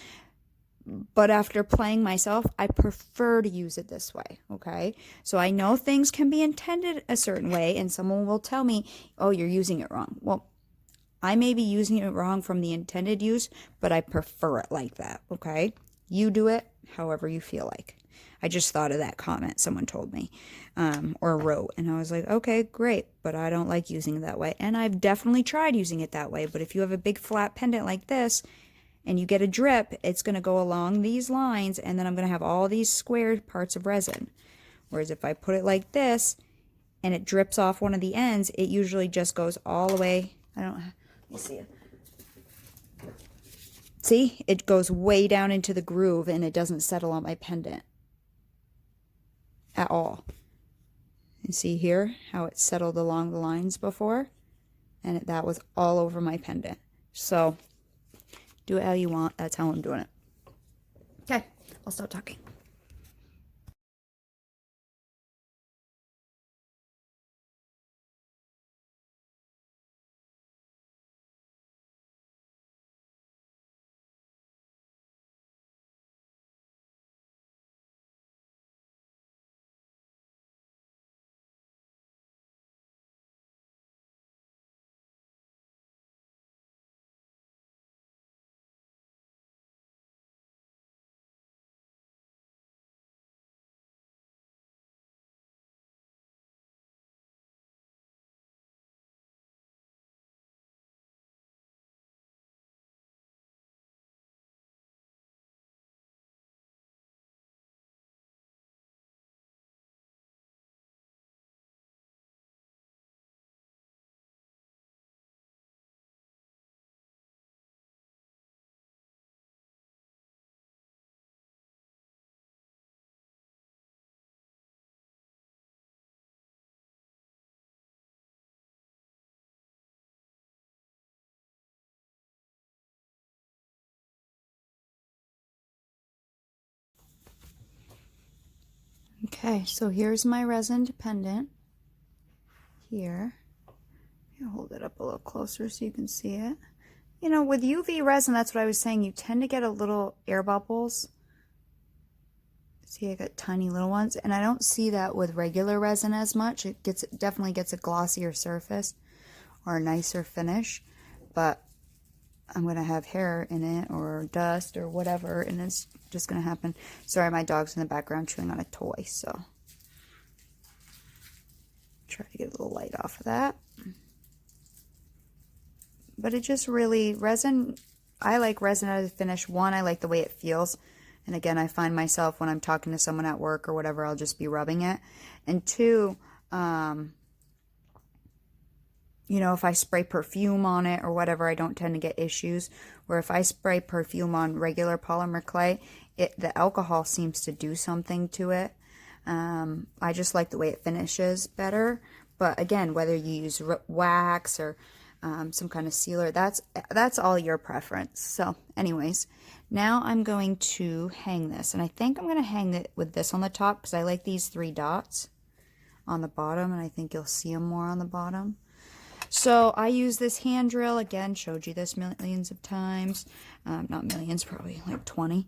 but after playing myself, I prefer to use it this way, okay? So I know things can be intended a certain way, and someone will tell me, oh, you're using it wrong. Well, I may be using it wrong from the intended use, but I prefer it like that, okay? You do it however you feel like. I just thought of that comment someone told me or wrote, and I was like, okay, great, but I don't like using it that way. And I've definitely tried using it that way, but if you have a big flat pendant like this and you get a drip, it's going to go along these lines, and then I'm going to have all these square parts of resin. Whereas if I put it like this and it drips off one of the ends, it usually just goes all the way. Let me see it. See, it goes way down into the groove and it doesn't settle on my pendant at all. You see here how it settled along the lines before, and that was all over my pendant. So do it how you want. That's how I'm doing it. Okay, I'll stop talking. Okay, so here's my resin pendant here. I'll hold it up a little closer so you can see it. You know, with UV resin, that's what I was saying, you tend to get a little air bubbles. See, I got tiny little ones, and I don't see that with regular resin as much. It definitely gets a glossier surface. or a nicer finish, but I'm going to have hair in it or dust or whatever, and it's just going to happen. Sorry, my dog's in the background chewing on a toy, so try to get a little light off of that. But it just really, resin, I like resin as a finish. One, I like the way it feels. And again, I find myself when I'm talking to someone at work or whatever, I'll just be rubbing it. And two, you know, if I spray perfume on it or whatever, I don't tend to get issues. Where if I spray perfume on regular polymer clay, the alcohol seems to do something to it. I just like the way it finishes better. But again, whether you use wax or some kind of sealer, that's all your preference. So anyways, now I'm going to hang this, and I think I'm going to hang it with this on the top because I like these 3 dots on the bottom, and I think you'll see them more on the bottom. So I use this hand drill, again, showed you this millions of times, not millions, probably like 20.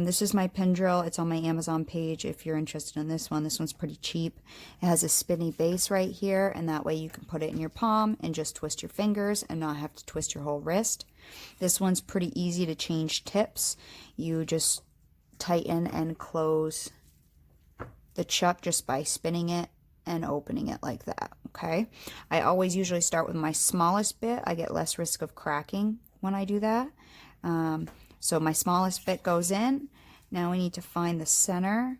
This is my pin drill. It's on my Amazon page if you're interested in this one. This one's pretty cheap. It has a spinny base right here, and that way you can put it in your palm and just twist your fingers and not have to twist your whole wrist. This one's pretty easy to change tips. You just tighten and close the chuck just by spinning it and opening it like that. Okay, I always usually start with my smallest bit. I get less risk of cracking when I do that. So my smallest bit goes in. Now we need to find the center,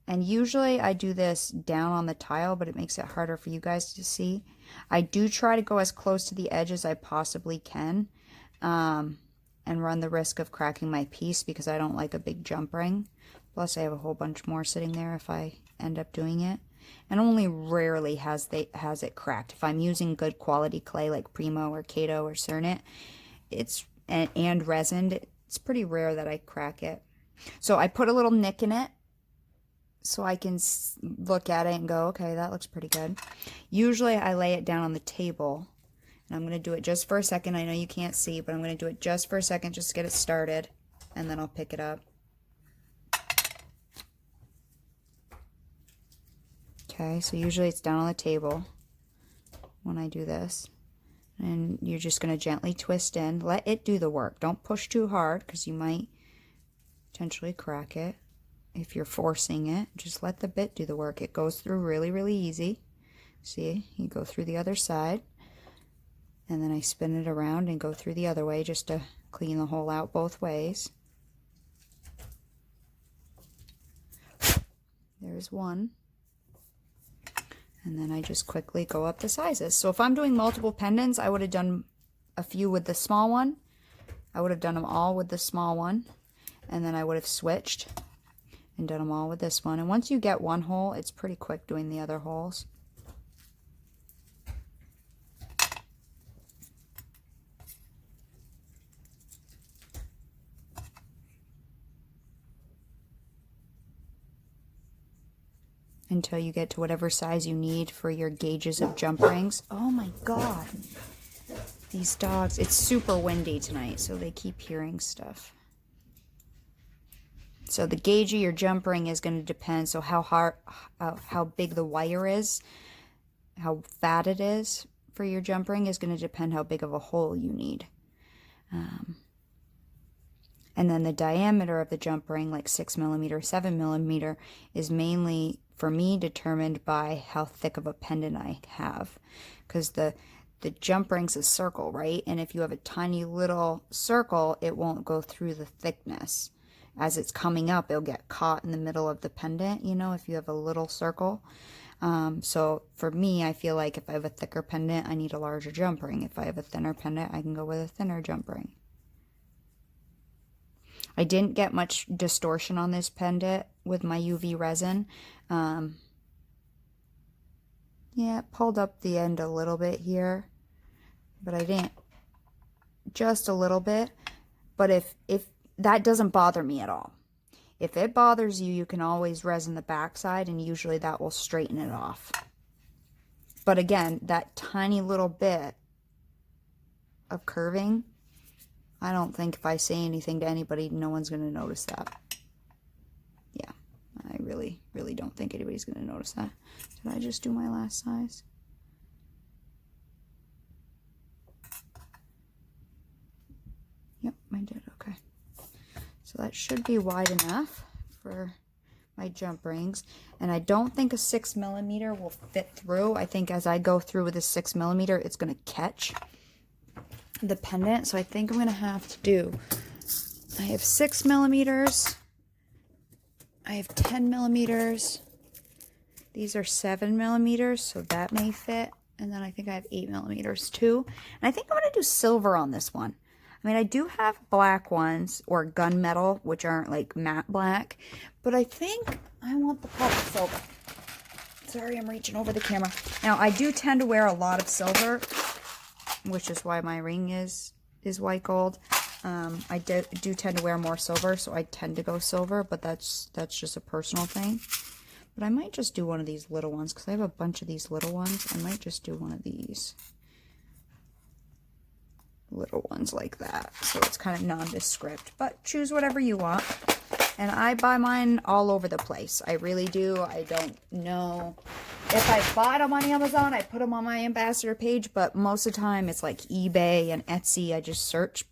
and usually I do this down on the tile, but it makes it harder for you guys to see. I do try to go as close to the edge as I possibly can, and run the risk of cracking my piece because I don't like a big jump ring. Plus I have a whole bunch more sitting there if I end up doing it. And only rarely has it cracked. If I'm using good quality clay like Primo or Kato or Cernit, and resined, it's pretty rare that I crack it. So I put a little nick in it so I can look at it and go, okay, that looks pretty good. Usually I lay it down on the table, and I'm going to do it just for a second. I know you can't see, but I'm going to do it just for a second just to get it started, and then I'll pick it up. Okay, so usually it's down on the table when I do this. And you're just going to gently twist in. Let it do the work. Don't push too hard because you might potentially crack it if you're forcing it. Just let the bit do the work. It goes through really, really easy. See, you go through the other side. And then I spin it around and go through the other way just to clean the hole out both ways. There's one. And then I just quickly go up the sizes. So if I'm doing multiple pendants, I would have done a few with the small one. I would have done them all with the small one. And then I would have switched and done them all with this one. And once you get one hole, it's pretty quick doing the other holes. Until you get to whatever size you need for your gauges of jump rings. Oh my god. These dogs, it's super windy tonight, so they keep hearing stuff. So the gauge of your jump ring is going to depend, so how big the wire is, how fat it is for your jump ring is going to depend how big of a hole you need. And then the diameter of the jump ring, like 6 millimeter, 7 millimeter, is mainly, for me, determined by how thick of a pendant I have. Because the jump ring's a circle, right? And if you have a tiny little circle, it won't go through the thickness. As it's coming up, it'll get caught in the middle of the pendant, you know, if you have a little circle. So for me, I feel like if I have a thicker pendant, I need a larger jump ring. If I have a thinner pendant, I can go with a thinner jump ring. I didn't get much distortion on this pendant with my UV resin. Yeah, it pulled up the end a little bit here, but I didn't, just a little bit. But if that doesn't bother me at all. If it bothers you, you can always resin the backside, and usually that will straighten it off. But again, that tiny little bit of curving, I don't think if I say anything to anybody, no one's going to notice that. Yeah, I really, really don't think anybody's going to notice that. Did I just do my last size? So that should be wide enough for my jump rings. And I don't think a 6mm will fit through. I think as I go through with a 6mm, it's going to catch the pendant. So I think I'm going to have to do, I have 6mm. I have 10mm. These are 7mm, so that may fit. And then I think I have 8mm too. And I think I'm going to do silver on this one. I mean, I do have black ones or gunmetal, which aren't like matte black, but I think I want the pop silver. Sorry, I'm reaching over the camera. Now, I do tend to wear a lot of silver, which is why my ring is white gold. I do tend to wear more silver, so I tend to go silver, but that's just a personal thing. But I might just do one of these little ones, because I have a bunch of these little ones. I might just do one of these little ones like that. So it's kind of nondescript, but choose whatever you want. And I buy mine all over the place. I really do. I don't know if I bought them on Amazon. I put them on my ambassador page, but most of the time it's like eBay and Etsy. I just search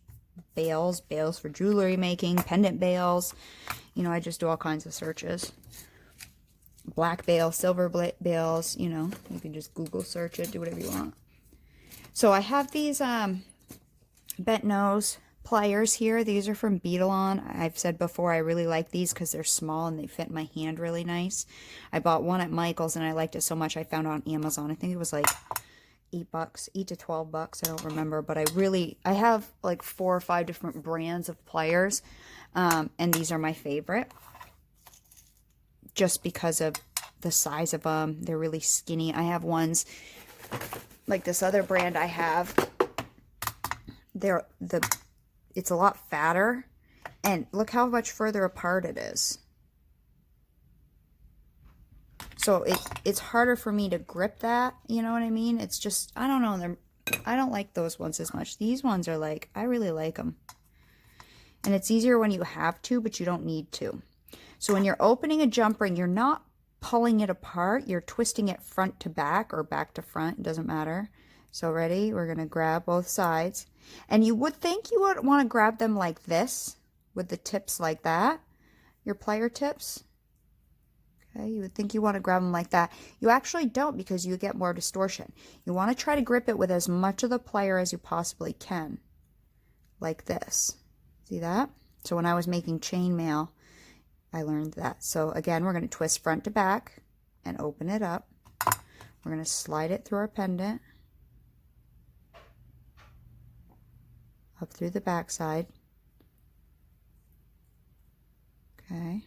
bales for jewelry making, pendant bales. You know, I just do all kinds of searches. Black bale, silver bales, you know, you can just Google search it, do whatever you want. So I have these bent nose pliers here. These are from Beadalon. I've said before I really like these because they're small and they fit my hand really nice. I bought one at Michael's and I liked it so much I found it on Amazon. I think it was like $8, $8 to $12. I don't remember, but I have like 4 or 5 different brands of pliers, and these are my favorite just because of the size of them. They're really skinny. I have ones like this other brand I have. It's a lot fatter, and look how much further apart it is. So it's harder for me to grip that, you know what I mean? It's just, I don't know, I don't like those ones as much. These ones are like, I really like them. And it's easier when you have to, but you don't need to. So when you're opening a jump ring, you're not pulling it apart, you're twisting it front to back or back to front, it doesn't matter. So ready, we're gonna grab both sides. And you would think you would wanna grab them like this, with the tips like that, your plier tips. Okay, you would think you wanna grab them like that. You actually don't, because you get more distortion. You wanna try to grip it with as much of the plier as you possibly can, like this. See that? So when I was making chainmail, I learned that. So again, we're gonna twist front to back and open it up. We're gonna slide it through our pendant, up through the back side. Okay.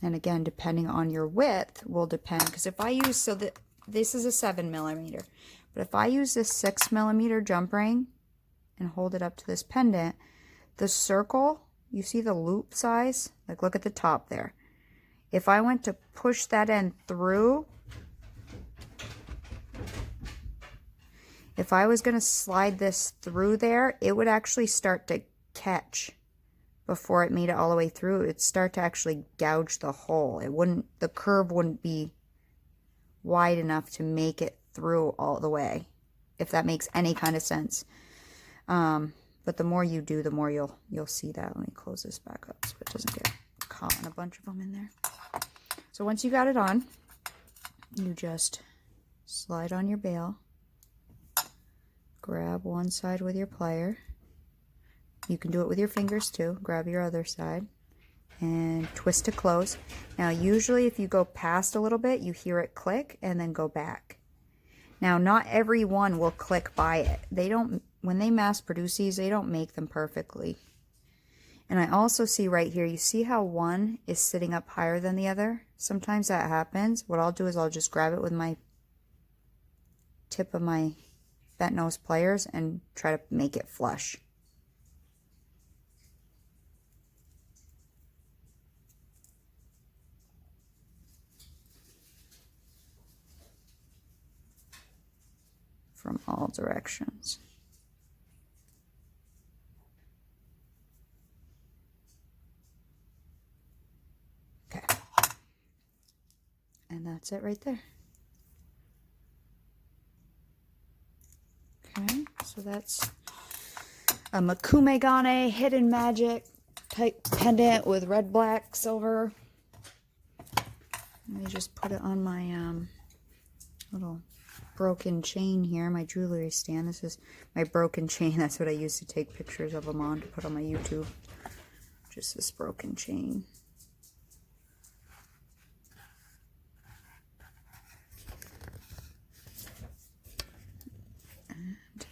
And again, depending on your width will depend, because if I use, so that this is a 7mm, but if I use this 6mm jump ring and hold it up to this pendant, the circle, you see the loop size? Like, look at the top there. If I went to push that end through, if I was going to slide this through there, it would actually start to catch before it made it all the way through. It'd start to actually gouge the hole. It wouldn't, the curve wouldn't be wide enough to make it through all the way, if that makes any kind of sense. But the more you do, the more you'll see that. Let me close this back up so it doesn't get caught in a bunch of them in there. So once you got it on, you just slide on your bail, grab one side with your plier. You can do it with your fingers too. Grab your other side and twist to close. Now usually if you go past a little bit, you hear it click and then go back. Now not every one will click by it. They don't, when they mass produce these, they don't make them perfectly. And I also see right here, you see how one is sitting up higher than the other? Sometimes that happens. What I'll do is I'll just grab it with my tip of my bent nose pliers and try to make it flush. From all directions. Okay. And that's it right there. Okay, so that's a mokume gane hidden magic type pendant with red, black, silver. Let me just put it on my little broken chain here, my jewelry stand. This is my broken chain. That's what I used to take pictures of them on to put on my YouTube. Just this broken chain. And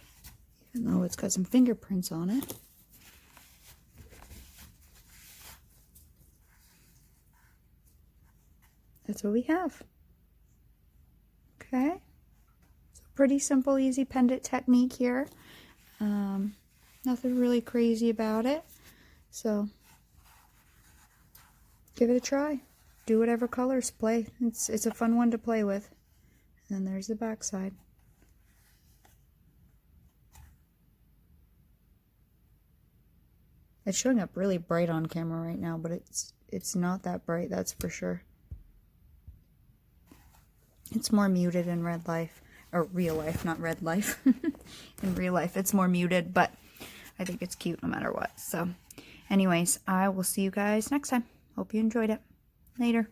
even though it's got some fingerprints on it, that's what we have. Okay, so pretty simple, easy pendant technique here. Nothing really crazy about it. So give it a try. Do whatever colors play. It's a fun one to play with. And then there's the back side. It's showing up really bright on camera right now, but it's not that bright, that's for sure. It's more muted in red life, or real life, not red life. In real life, it's more muted, but I think it's cute no matter what. So anyways, I will see you guys next time. Hope you enjoyed it. Later.